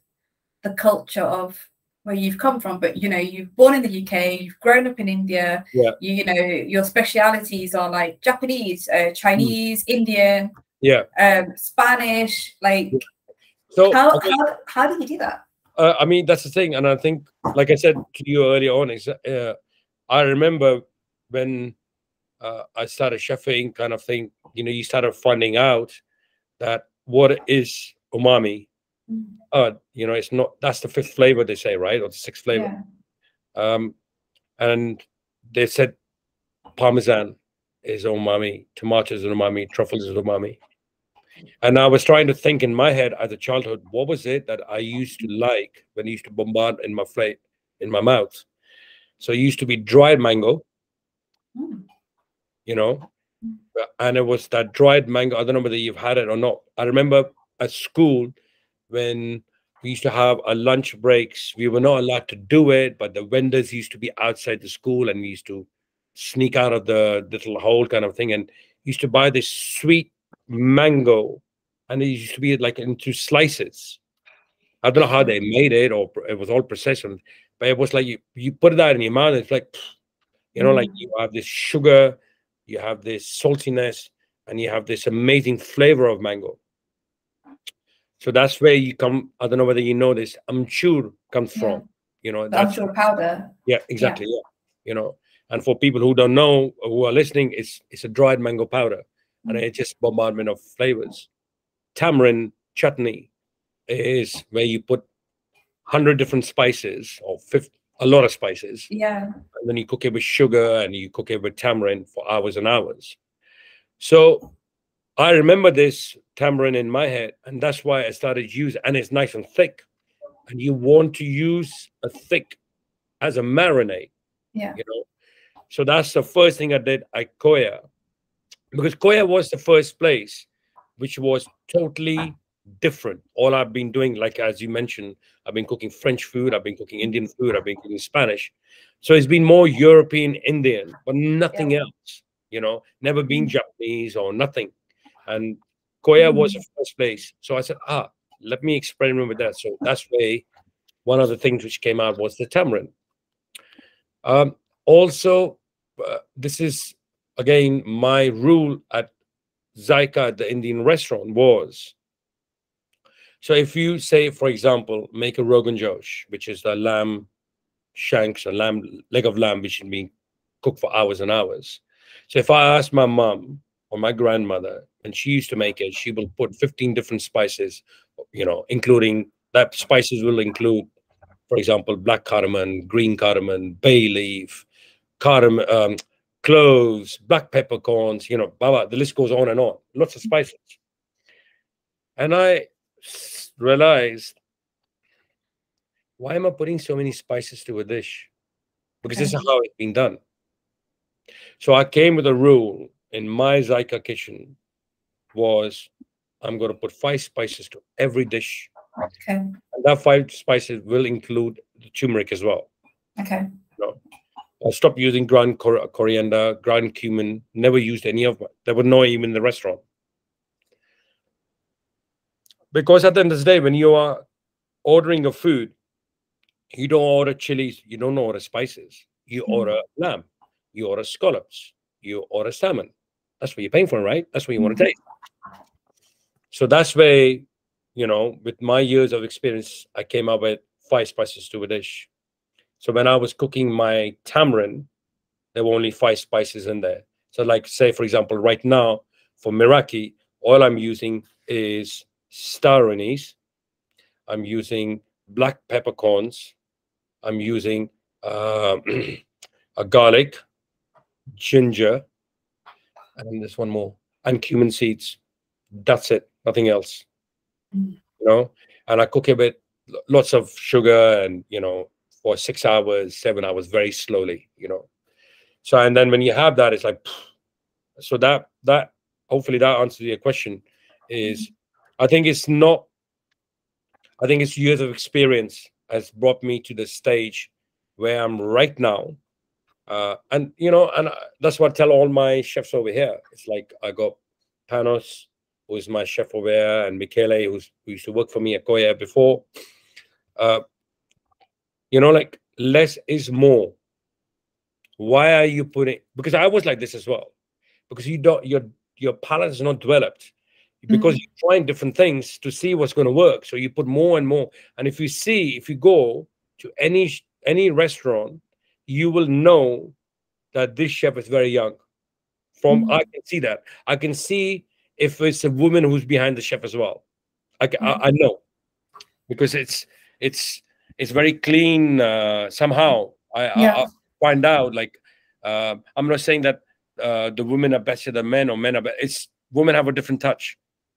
the culture of where you've come from? But you know, you've born in the UK, you've grown up in India. You know, your specialities are like Japanese, Chinese, Indian, Spanish. Like, so how do you do that? I mean, that's the thing, and I think, like I said to you earlier on, is I remember when I started chefing, kind of thing. You know, you started finding out that what is umami. You know, it's not, that's the fifth flavor, they say, right? Or the sixth flavor. And they said parmesan is umami, tomatoes is umami, truffles is umami. And I was trying to think in my head as a childhood, what was it that I used to like when I used to bombard in my plate, in my mouth? So it used to be dried mango, you know, and it was that dried mango. I don't know whether you've had it or not. I remember at school, when we used to have a lunch breaks, we were not allowed to do it, but the vendors used to be outside the school, and we used to sneak out of the little hole kind of thing, and used to buy this sweet mango, and it used to be like into slices. I don't know how they made it, or it was all precision, but it was like you put it out in your mouth, and it's like, you know, like you have this sugar, you have this saltiness, and you have this amazing flavor of mango. So that's where you come. I don't know whether you know this. Amchur comes from, you know. That's amchur powder. Yeah, exactly. Yeah. You know, and for people who don't know, who are listening, it's a dried mango powder, and it's just bombardment of flavors. Tamarind chutney is where you put 100 different spices, or a lot of spices. And then you cook it with sugar, and you cook it with tamarind for hours and hours. So I remember this tamarind in my head, and that's why I started using, and it's nice and thick, and you want to use a thick as a marinade, you know. So that's the first thing I did at Koya, because Koya was the first place which was totally different. All I've been doing, like as you mentioned, I've been cooking French food, I've been cooking Indian food, I've been cooking Spanish. So it's been more European, Indian, but nothing else, you know, never been Japanese or nothing. And Koya was the first place. So I said, let me experiment with that. So that's why one of the things which came out was the tamarind. Also, this is, again, my rule at Zaika, the Indian restaurant, was So if you say, for example, make a Rogan Josh, which is the lamb shanks, a leg of lamb, which is being cooked for hours and hours. So if I ask my mom or my grandmother, and she used to make it, she will put 15 different spices, including that spices will include, for example, black cardamom, green cardamom, bay leaf, cardamom, cloves, black peppercorns, blah, the list goes on and on. Lots of spices. And I realized, why am I putting so many spices to a dish? Because this is how it's being done. So I came with a rule in my Zyka kitchen was, I'm going to put 5 spices to every dish. Okay. And that 5 spices will include the turmeric as well. Okay. I stopped using ground coriander, ground cumin, never used any of them. There were no even in the restaurant. Because at the end of the day, when you are ordering a food, you don't order chilies, you don't order spices. You order lamb, you order scallops, you order salmon. That's what you're paying for, right? That's what you want to taste. So that's where, with my years of experience, I came up with 5 spices to a dish. So when I was cooking my tamarind, there were only 5 spices in there. So like, say, for example, right now, for Meraki, all I'm using is star anise. I'm using black peppercorns. I'm using a garlic, ginger, and there's one more, and cumin seeds. That's it, nothing else. And I cook it with lots of sugar and, for 6 hours, 7 hours, very slowly, So, and then when you have that, it's like, so that hopefully that answers your question. Is I think it's years of experience has brought me to the stage where I'm right now. And that's what I tell all my chefs over here. It's like I got Panos, who's my chef over here, and Michele, who used to work for me at Koya before. Like less is more. Why are you putting? Because I was like this as well. Because your palate is not developed. Because you're trying different things to see what's going to work. So you put more and more. And if you go to any restaurant, you will know that this chef is very young. I can see that. I can see if it's a woman who's behind the chef as well. I know, because it's very clean. Somehow I find out, like, I'm not saying that the women are better than men or men are better. It's women have a different touch.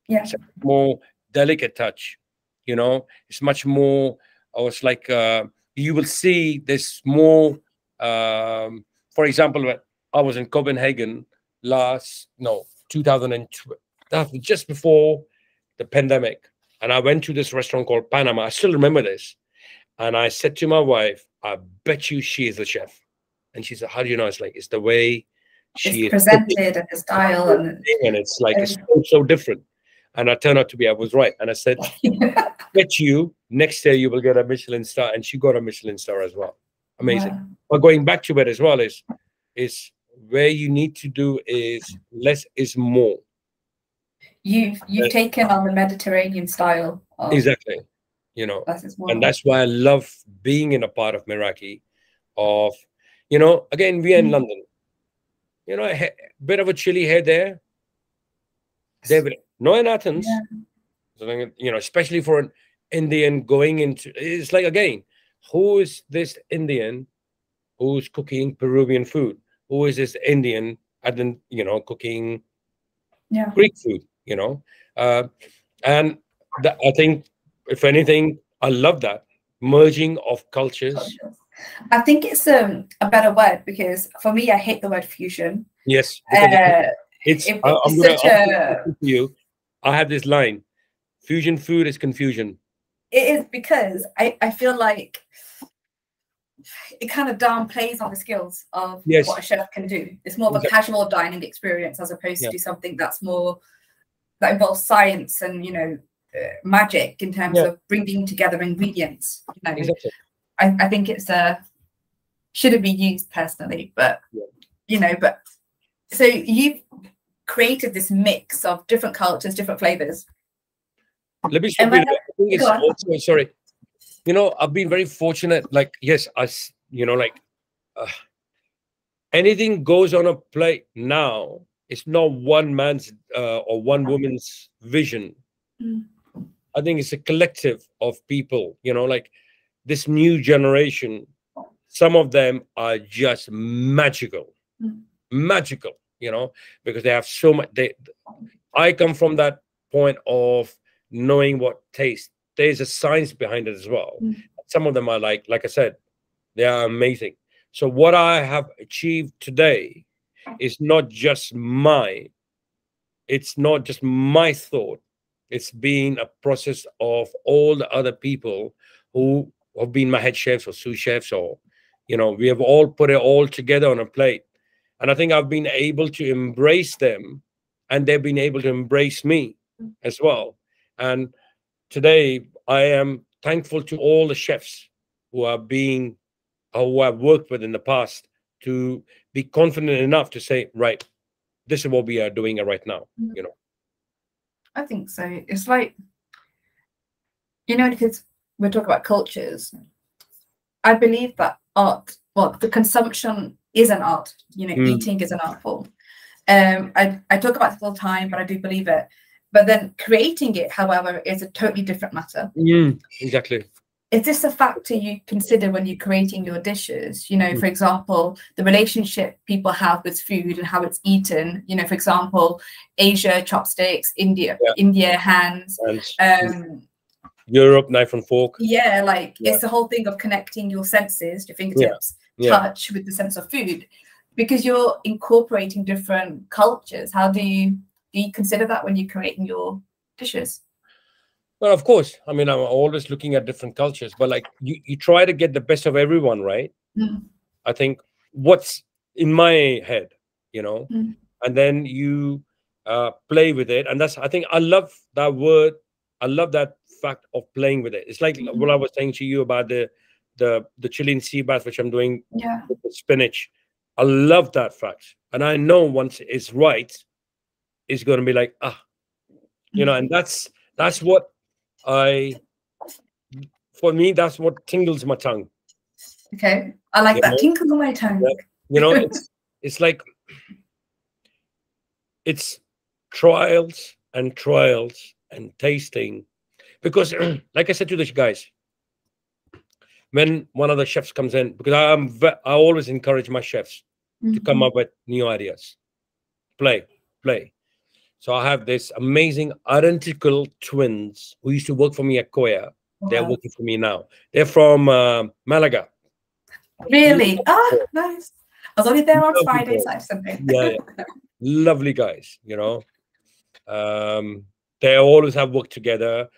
It's a more delicate touch. It's much more. It's like you will see this more. For example, when I was in Copenhagen 2012, that was just before the pandemic, and I went to this restaurant called Panama. I still remember this, and I said to my wife, "I bet you she is the chef." And she said, "How do you know?" It's like, it's the way she is presented and the style, and it's like it's so different. And I turned out to be, I was right. And I said, "Bet you next year you will get a Michelin star." And she got a Michelin star as well. Amazing. Wow. But going back to it as well is where you need to do is less is more. You've taken on the Mediterranean style. Exactly. And that's why I love being in a part of Meraki of, again, we are in London. A bit of a chilly here there. No, in Athens. So, especially for an Indian going into, it's like, again, who is this Indian who's cooking Peruvian food? Who is this Indian cooking Greek food? And I think, if anything, I love that merging of cultures. I think it's a better word, because for me, I hate the word fusion. Yes. I have this line: fusion food is confusion. It is, because I feel like it kind of downplays on the skills of what a chef can do. It's more of a casual dining experience, as opposed to something that involves science and magic in terms of bringing together ingredients. Exactly. I think it's shouldn't be used personally, but but so you've created this mix of different cultures, different flavors. Let me stop you there. think it's also, sorry, you know, I've been very fortunate. Like, yes, you know, like anything goes on a plate now. It's not one man's or one woman's vision. I think it's a collective of people, you know, like this new generation. Some of them are just magical, magical, you know, because they have so much. I come from that point of knowing what taste. There's a science behind it as well. Some of them are like I said, they are amazing. So what I have achieved today is not just it's not just my thought. It's been a process of all the other people who have been my head chefs or sous chefs, or, you know, we have all put it all together on a plate. And I think I've been able to embrace them, and they've been able to embrace me as well. And today I am thankful to all the chefs who are being, who I've worked with in the past, to be confident enough to say, right, this is what we are doing right now, you know. I think so. It's like, you know, because we're talking about cultures, I believe that art, well, the consumption is an art, you know, eating is an art form. I talk about it all the time, but I do believe it. But then creating it, however, is a totally different matter. Exactly. Is this a factor you consider when you're creating your dishes? You know, for example, the relationship people have with food and how it's eaten. You know, for example, Asia, chopsticks, India, hands. Europe, knife and fork. Yeah, like it's the whole thing of connecting your senses, your fingertips, touch with the sense of food, because you're incorporating different cultures. How do you consider that when you're creating your dishes? Well, of course. I mean, I'm always looking at different cultures, but like you try to get the best of everyone, right? I think what's in my head, you know, and then you play with it. And that's, I think I love that word. I love that fact of playing with it. It's like what I was saying to you about the Chilean sea bass, which I'm doing with the spinach. I love that fact. And I know once it's right, it's going to be like, you know, and that's what for me, that's what tingles my tongue. Okay, I like that. Tingles on my tongue. Yeah. You know, it's like, it's trials and tasting, because like I said to the guys, when one of the chefs comes in, because I always encourage my chefs to come up with new ideas, play. So I have this amazing identical twins who used to work for me at Koya. They're working for me now. They're from Malaga. Really? Nice. I was only there on Fridays. Yeah. Lovely guys, you know. They always have worked together.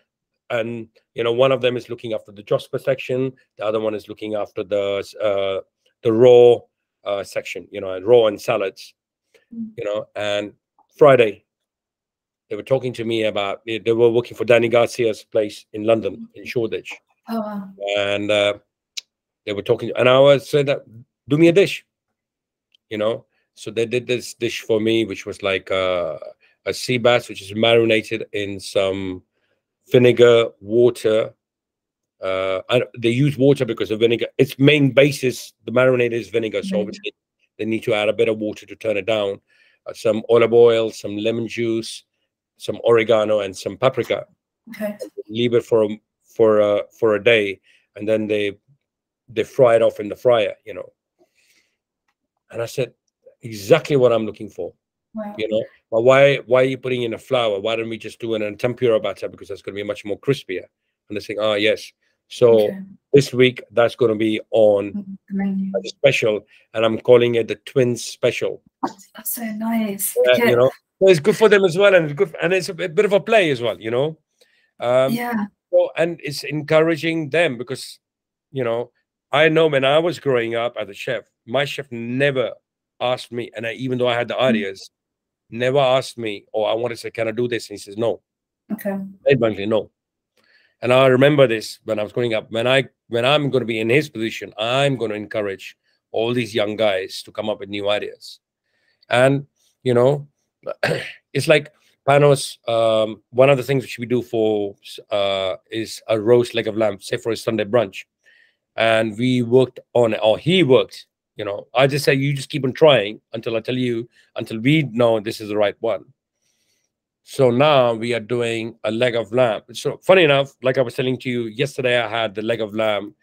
And, you know, one of them is looking after the Josper section. The other one is looking after the raw section, you know, and raw and salads, you know. And Friday, they were talking to me about, they were working for Danny Garcia's place in London, in Shoreditch. Oh, wow. And they were talking, and I was said that, do me a dish, you know. So they did this dish for me, which was like a sea bass, which is marinated in some vinegar, water. They use water because of vinegar. Its main basis, the marinade, is vinegar. So obviously they need to add a bit of water to turn it down. Some olive oil, some lemon juice, some oregano, and some paprika. Okay. Leave it for a day, and then they fry it off in the fryer, you know. And I said, exactly what I'm looking for. Wow. You know, but why are you putting in a flour? Why don't we just do it in a tempura batter, because that's going to be much more crispier? And they're saying, yes. So this week that's going to be on the special, and I'm calling it the twins special. That's so nice. You know, so it's good for them as well, and it's good, and it's a bit of a play as well, you know. So, and it's encouraging them, because, you know, I know when I was growing up as a chef, my chef never asked me, and even though I had the ideas, never asked me, I wanted to say, can I do this? And he says, no. Okay. Blankly, no. And I remember this when I was growing up. When I'm going to be in his position, I'm going to encourage all these young guys to come up with new ideas. And, you know, it's like Panos, one of the things which we do for is a roast leg of lamb, say for a Sunday brunch. And we worked on it, or he worked, you know. I just say, you just keep on trying until I tell you, until we know this is the right one. So now we are doing a leg of lamb. So funny enough, like I was telling to you yesterday, I had the leg of lamb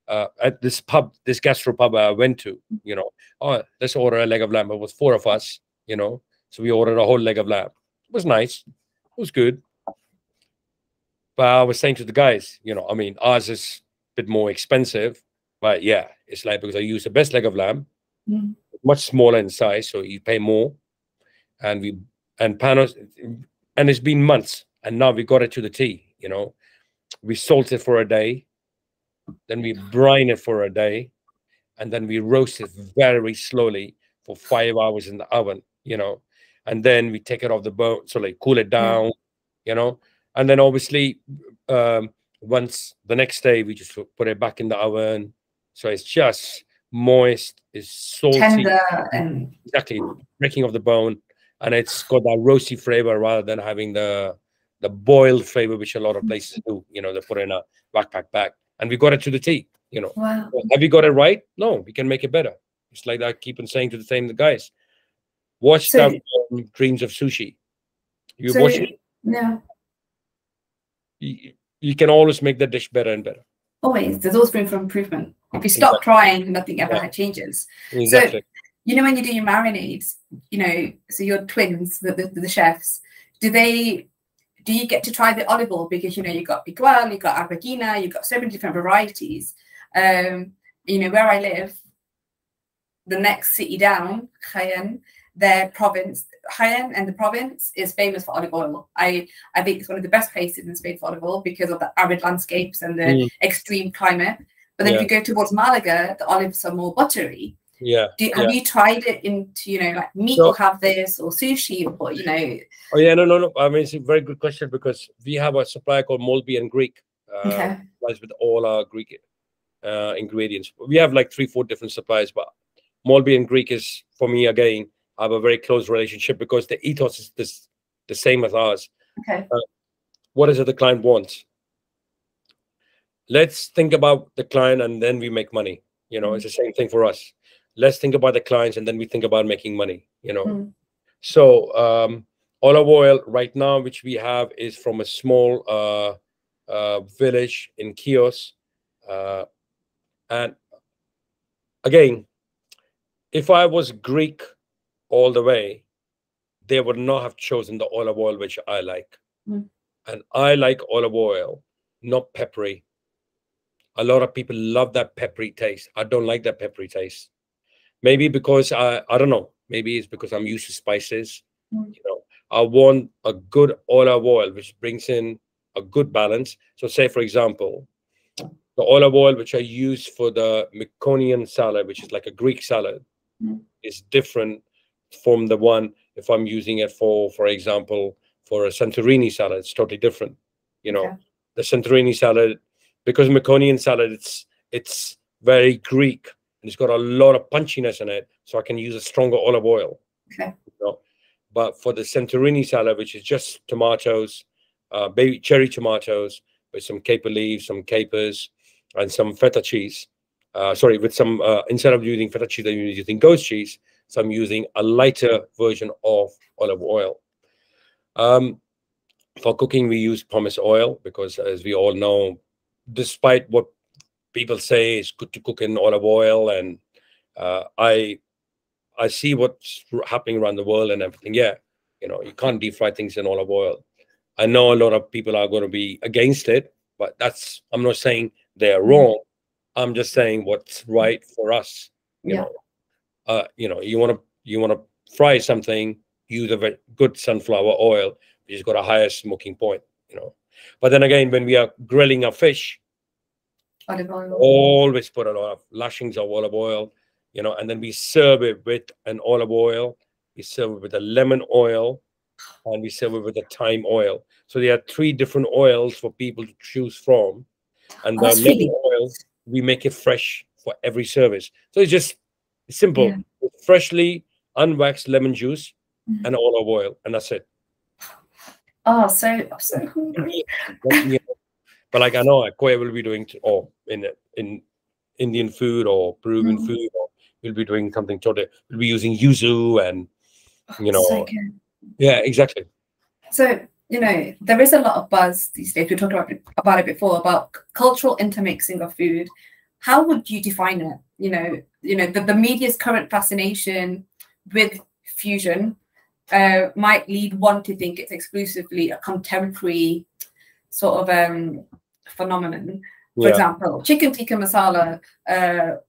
at this pub, this gastro pub I went to, you know. Oh, let's order a leg of lamb. It was 4 of us, you know. So we ordered a whole leg of lamb. It was nice. It was good. But I was saying to the guys, you know, I mean, ours is a bit more expensive. But yeah, it's like, because I use the best leg of lamb, much smaller in size, so you pay more. And Panos, and it's been months, and now we got it to the T, you know. We salt it for a day, then we brine it for a day, and then we roast it very slowly for 5 hours in the oven, you know. And then we take it off the bone, so like cool it down, you know. And then obviously, once the next day, we just put it back in the oven. So it's just moist, it's salty. Tender and... Exactly, breaking off the bone. And it's got that roasty flavor rather than having the boiled flavor, which a lot of places do. You know, they put in a backpack bag. And we got it to the T, you know. Wow. Have we got it right? No, we can make it better. It's like I keep on saying to the same guys. Watch that Dreams of Sushi. You watch it. Yeah. You can always make the dish better and better. Always. There's always room for improvement. If you stop trying, nothing ever changes. Exactly. So, you know, when you do your marinades, you know, so your twins, the chefs, do you get to try the olive oil? Because, you know, you've got Igual, you've got Arbagina, you've got so many different varieties. You know, where I live, the next city down, Jaén, their province, Jaén and the province is famous for olive oil. I think it's one of the best places in Spain for olive oil because of the arid landscapes and the extreme climate. But then if you go towards Malaga, the olives are more buttery. Yeah. Have you tried it into, you know, like meat will have this, or sushi, or, you know? Oh yeah, no. I mean, it's a very good question, because we have a supplier called Molby and Greek. Supplies with all our Greek ingredients. We have like 3-4 different suppliers, but Molby and Greek is, for me, again, I have a very close relationship because the ethos is the same as ours. Okay. What is it the client wants? Let's think about the client and then we make money. You know, it's the same thing for us. Let's think about the clients and then we think about making money, you know. So olive oil right now, which we have, is from a small village in Chios. And again, if I was Greek all the way, they would not have chosen the olive oil which I like. And I like olive oil, not peppery. A lot of people love that peppery taste. I don't like that peppery taste. Maybe because I don't know. Maybe it's because I'm used to spices. You know, I want a good olive oil which brings in a good balance. So, say for example, the olive oil which I use for the Myconian salad, which is like a Greek salad, is different from the one if I'm using it for example, for a Santorini salad. It's totally different. You know, the Santorini salad, because Myconian salad, it's very Greek. And it's got a lot of punchiness in it, so I can use a stronger olive oil. You know? But for the Santorini salad, which is just tomatoes, baby cherry tomatoes with some caper leaves, some capers, and some feta cheese. Sorry, with some instead of using feta cheese, I'm using goat cheese. So I'm using a lighter version of olive oil. For cooking, we use pomace oil because, as we all know, despite what people say it's good to cook in olive oil, and I see what's happening around the world and everything. Yeah, you know, you can't deep fry things in olive oil. I know a lot of people are going to be against it, but I'm not saying they're wrong. I'm just saying what's right for us. You know, you want to fry something, use a very good sunflower oil, which has got a higher smoking point. You know, but then again, when we are grilling a fish, olive oil. Always put a lot of lashings of olive oil, you know, and then we serve it with an olive oil, we serve it with a lemon oil, and we serve it with a thyme oil. So there are 3 different oils for people to choose from. And the lemon oil, we make it fresh for every service. So it's simple. Freshly unwaxed lemon juice and olive oil, and that's it. Oh, I'm so hungry. Yeah. But like, I know Koya will be doing, or in Indian food or Peruvian food, or we'll be doing something totally. We'll be using yuzu and So good. Yeah, exactly. So there is a lot of buzz these days. We talked about it before, about cultural intermixing of food. How would you define it? The media's current fascination with fusion might lead one to think it's exclusively a contemporary sort of phenomenon. For example, chicken tikka masala,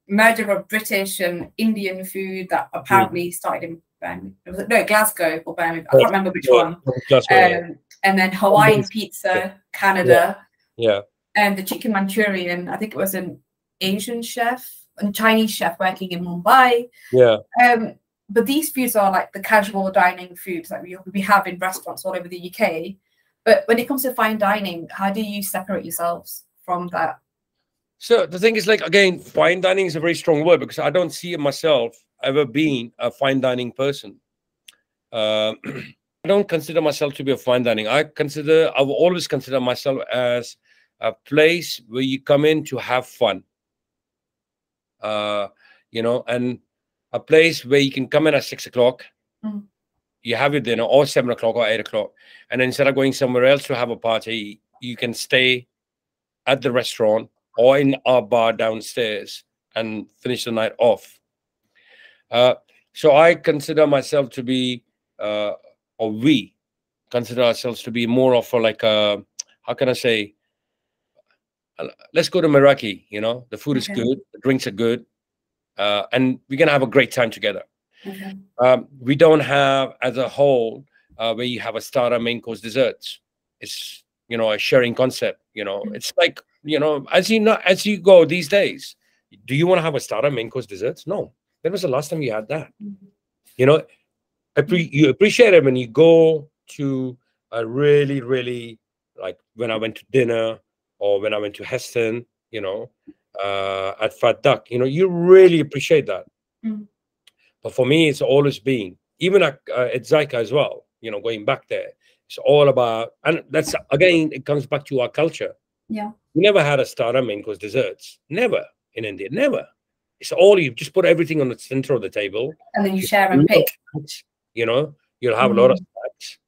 merger of British and Indian food that apparently started in Glasgow or Birmingham. I can't remember which one. And then Hawaiian pizza, Canada. Yeah. And the chicken Manchurian, I think it was an Asian chef and Chinese chef working in Mumbai. Yeah. But these foods are like the casual dining foods that we have in restaurants all over the UK. But when it comes to fine dining, how do you separate yourselves from that? So the thing is, like, again, fine dining is a very strong word because I don't see myself ever being a fine dining person. I don't consider myself to be a fine dining. I've always considered myself as a place where you come in to have fun. And a place where you can come in at 6 o'clock. You have your dinner, or 7 o'clock or 8 o'clock. And then instead of going somewhere else to have a party, you can stay at the restaurant or in our bar downstairs and finish the night off. So I consider myself to be, or we consider ourselves to be more of how can I say, let's go to Meraki, the food is good, the drinks are good, and we're going to have a great time together. We don't have, as a whole, where you have a starter, main course, desserts. It's a sharing concept. It's like as you go these days. Do you want to have a starter, main course, desserts? No. When was the last time you had that? You appreciate it when you go to a really, really, like when I went to dinner or when I went to Heston, at Fat Duck. You really appreciate that. But for me, it's always been, even at Zyka as well, going back there, it's all about, and that's, again, it comes back to our culture. Yeah. We never had a starter, main course, desserts. Never in India, never. It's all, you just put everything on the center of the table. And then you share and pick. You'll have a lot of snacks,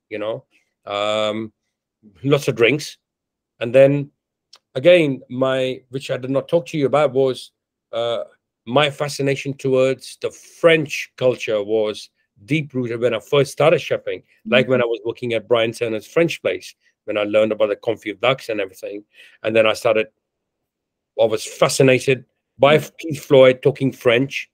lots of drinks. And then, again, which I did not talk to you about was, my fascination towards the French culture was deep-rooted when I first started chefing, like when I was working at Brian Turner's French place, when I learned about the confit of ducks and everything. And then I was fascinated by Keith Floyd talking French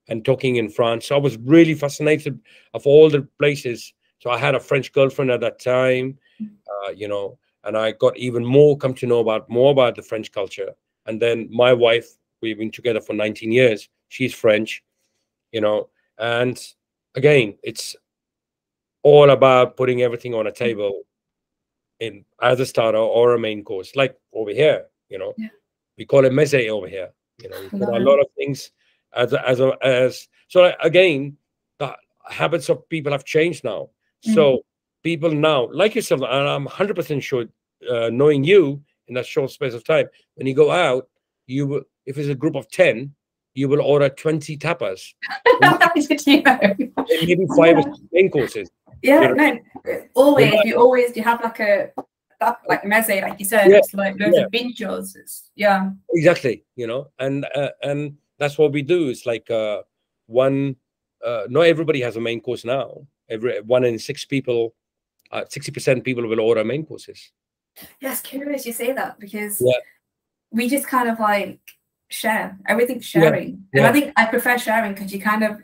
and talking in France. So I was really fascinated of all the places. So I had a French girlfriend at that time, and I got even more, come to know more about the French culture. And then my wife, we've been together for 19 years. She's French, and again, it's all about putting everything on a table in as a starter or a main course. Like over here, we call it meze over here. We put a lot of things so again, the habits of people have changed now. So people now, like yourself, and I'm 100% sure, knowing you in that short space of time, when you go out, you will, if it's a group of 10, you will order 20 tapas. Maybe 5 or 6 main courses. No, always. You have like a meze, like you said, it's like loads of pinchos. Exactly, and that's what we do. It's like not everybody has a main course now. 1 in 6 people, 60% people will order main courses. Yes, curious you say that, because we just kind of like share. Everything's sharing. And I think I prefer sharing because you kind of,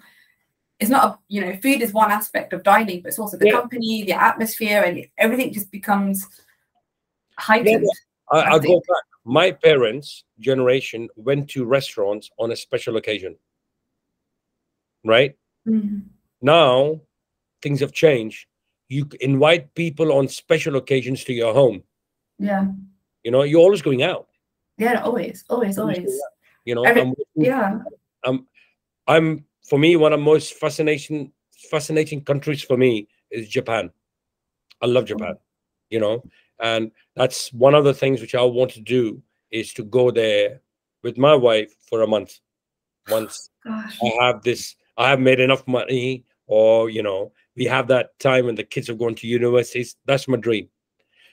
it's not food is one aspect of dining, but it's also the company, the atmosphere, and everything just becomes heightened. I go back. My parents' generation went to restaurants on a special occasion. Right? Now things have changed. You invite people on special occasions to your home. Yeah. You're always going out. Yeah, always. I'm for me, one of the most fascinating countries for me is Japan. I love Japan. you know. And that's one of the things which I want to do, is to go there with my wife for a month. Once Gosh. I have made enough money, or, you know, we have that time when the kids have gone to universities. That's my dream.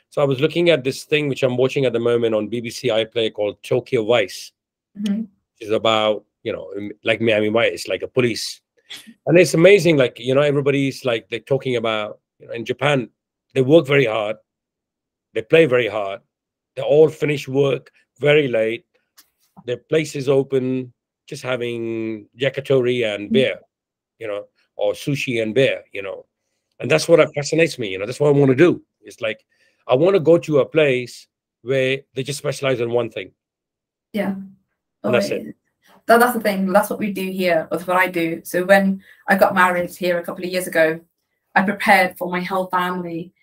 So I was looking at this thing which I'm watching at the moment on BBC iPlayer called Tokyo Vice, which is about, you know, like Miami Vice, it's like a police. And it's amazing, like, you know, everybody's like, they're talking about, you know, in Japan, they work very hard, they play very hard, they all finish work very late, their place is open, just having yakitori and beer, you know, or sushi and beer, you know. And that's what fascinates me, you know, that's what I want to do. It's like, I want to go to a place where they just specialize in one thing. Yeah. And that's it. That's the thing. That's what we do here. That's what I do. So when I got married here a couple of years ago, I prepared for my whole family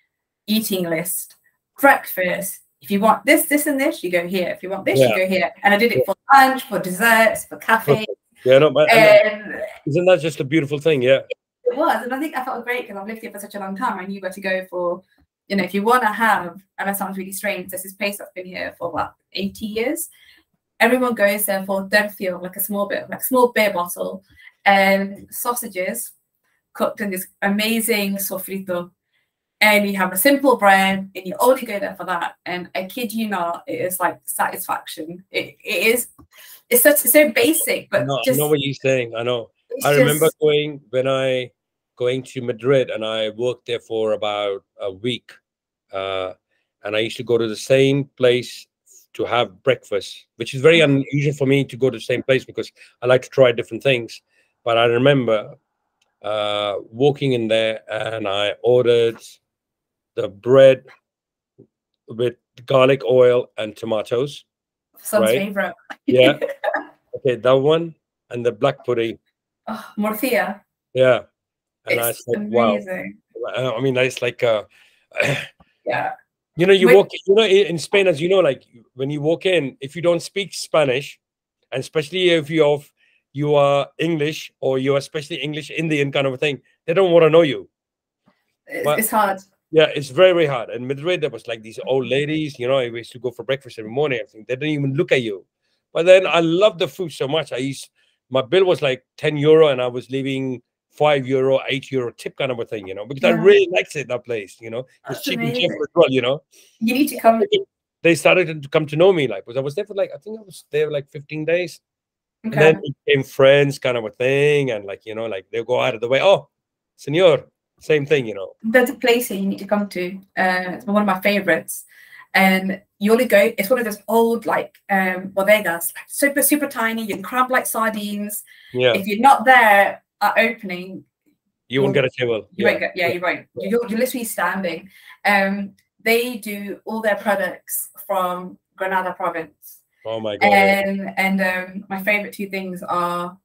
eating list. Breakfast. If you want this, this, and this, you go here. If you want this, you go here. And I did it for lunch, for desserts, for cafe. Yeah, no, isn't that just a beautiful thing? Yeah. It was. And I think I felt great because I've lived here for such a long time. I knew where to go for, you know, if you want to have, and that sounds really strange, there's this place that's been here for what, 80 years. Everyone goes there for tercio, like a small bit, like a small beer bottle, and sausages cooked in this amazing sofrito. And you have a simple bread, and you only go there for that. And I kid you not, it is like satisfaction. It's so basic, but I know what you're saying. I know. I remember going to Madrid, and I worked there for about a week. And I used to go to the same place to have breakfast, which is very unusual for me to go to the same place because I like to try different things. But I remember walking in there, and I ordered the bread with garlic oil and tomatoes. Son's favorite. Yeah. Okay, that one, and the black pudding. Oh, morcilla. Yeah. And it's amazing. Wow. I mean, it's like yeah. You know, you walk, you know, in Spain, as you know, like when you walk in, if you don't speak Spanish, and especially if you are English, or you are especially English Indian kind of a thing, they don't want to know you. It's hard. Yeah, it's very, very hard. And Madrid, there was like these old ladies, you know, I used to go for breakfast every morning. Everything. They didn't even look at you. But then I loved the food so much. My bill was like €10, and I was leaving €5, €8 tip kind of a thing, you know, because I really liked it, that place, you know. It's cheap and cheap as well, you know. You need to come. They started to come to know me, like, because I was there for like, I think I was there like 15 days. Okay. And then we became friends kind of a thing. And like, you know, like they'll go out of the way. Oh, senor, same thing, you know. There's a place here you need to come to. It's one of my favorites. And you only go, it's one of those old like bodegas, like super, super tiny. You can cram like sardines. Yeah. If you're not there at opening, you won't get a table. You won't get, you won't. You're literally standing. They do all their products from Granada province. Oh my god. And my favorite two things are,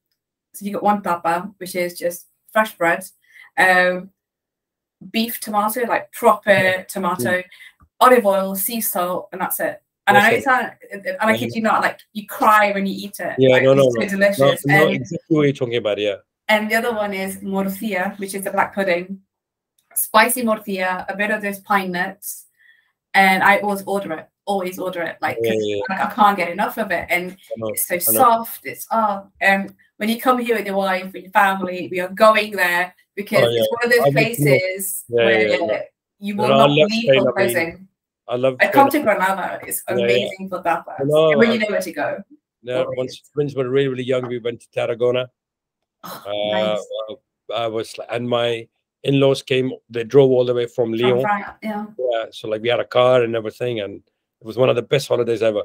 so you got one tapa, which is just fresh bread, beef tomato, like proper tomato, olive oil, sea salt, and that's it. And I know it's not, and I kid you not, like you cry when you eat it. Yeah, like, it's so delicious. No, exactly what you're talking about, yeah. And the other one is morcilla, which is the black pudding. Spicy morcilla, a bit of those pine nuts, and I always order it. Like, like I can't get enough of it, and it's so soft. It's when you come here with your wife and your family, we are going there because it's one of those places where you will not leave for prison. I come to Granada. It's amazing for that. When you know where to go. Yeah, once twins were really, really young, we went to Tarragona. Nice. I was, and my in-laws came. They drove all the way from Lyon. Yeah. So like we had a car and everything, and it was one of the best holidays ever.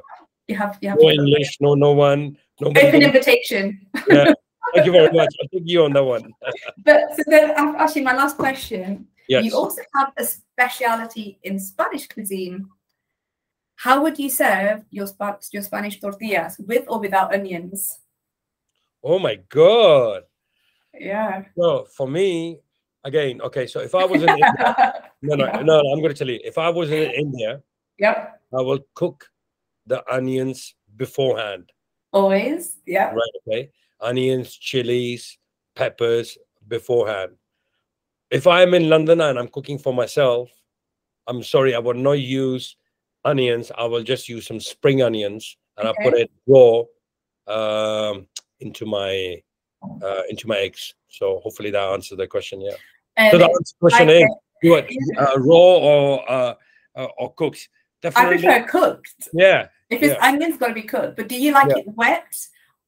You have no English, no one, nobody. Open invitation. Yeah, thank you very much. I'll take you on that one. But so then, actually, my last question. Yes. You also have a speciality in Spanish cuisine. How would you serve your Spanish tortillas, with or without onions? Oh my god. Yeah. So for me, again, okay. So if I was in India, no, I'm going to tell you. If I was in India, I will cook the onions beforehand. Always, yeah. Right. Okay. Onions, chilies, peppers beforehand. If I'm in London and I'm cooking for myself, I'm sorry, I will not use onions. I will just use some spring onions, and I put it raw into my eggs. So hopefully that answers the question. Yeah. So the question is, what raw or cooked? Definitely. I prefer cooked. Yeah. If it's onions, got to be cooked. But do you like it wet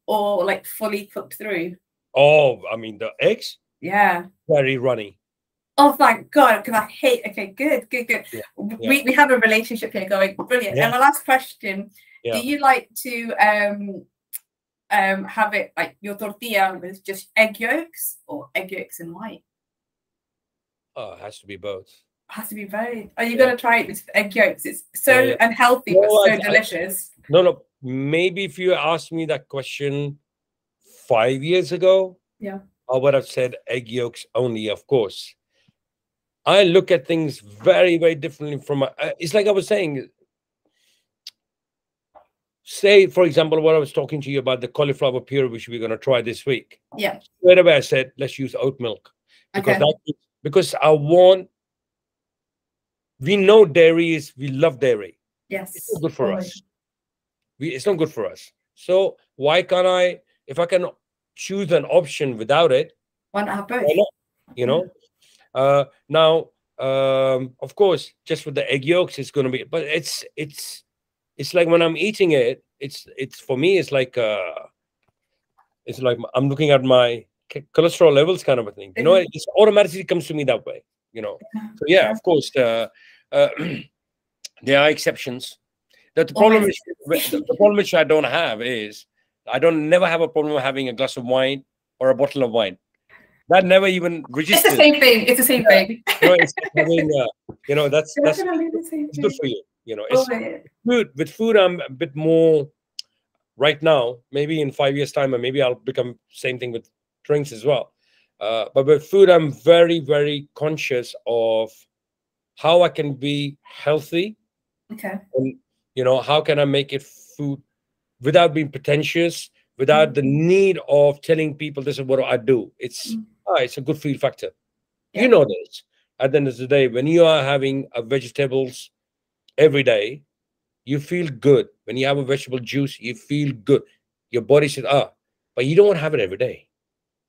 or like fully cooked through? Oh, I mean the eggs. Yeah. Very runny. Oh, thank God, because I hate. Okay, good. Yeah. We have a relationship here going brilliant. Yeah. And my last question: do you like to have it like your tortilla with just egg yolks or egg yolks and white? Oh, it has to be both. It has to be both. Are you gonna try it with egg yolks? It's so unhealthy, but so delicious. No. Maybe if you asked me that question 5 years ago, I would have said egg yolks only, of course. I look at things very, very differently from it's like I was saying. Say, for example, what I was talking to you about the cauliflower puree, which we're going to try this week. Yeah. Right away, I said, let's use oat milk. Because we know dairy we love dairy. Yes. It's not good for us. It's not good for us. So why can't if I can choose an option without it, why not have both? Why not? You know? Now, of course, just with the egg yolks, it's going to be, but it's like when I'm eating it, it's for me, it's like I'm looking at my cholesterol levels kind of a thing. You know, it automatically comes to me that way. You know, so yeah, of course, there are exceptions. The problem which I don't have is I never have a problem with having a glass of wine or a bottle of wine. That never even registers. It's the same thing. It's the same thing. You know, that's good for you. You know, with food, I'm a bit more right now. Maybe in 5 years' time, and maybe I'll become same thing with drinks as well. But with food, I'm very, very conscious of how I can be healthy. Okay. And you know, how can I make it food without being pretentious, without the need of telling people this is what I do. It's a good feel factor. Yeah. You know this. At the end of the day, when you are having vegetables every day, you feel good. When you have a vegetable juice, you feel good. Your body says, but you don't want to have it every day.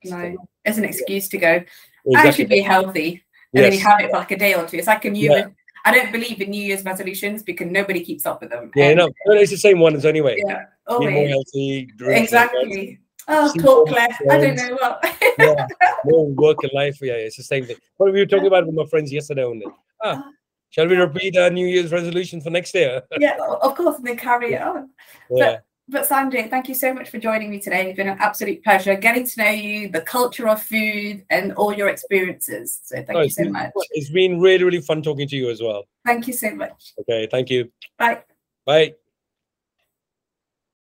No, it's an excuse to go, I should be healthy. And then you have it for like a day or two. It's like a New Year's. I don't believe in New Year's resolutions because nobody keeps up with them. Yeah, no, it's the same ones anyway. Yeah, always. Be more healthy. Exactly. Talk less. I don't know what. More work and life. Yeah, it's the same thing. What we were talking about with my friends yesterday only. Shall we repeat our New Year's resolution for next year? Yeah, of course, and then carry it on. Yeah. But Sanjay, thank you so much for joining me today. It's been an absolute pleasure getting to know you, the culture of food, and all your experiences. So thank you so much. It's been really, really fun talking to you as well. Thank you so much. Okay, thank you. Bye. Bye.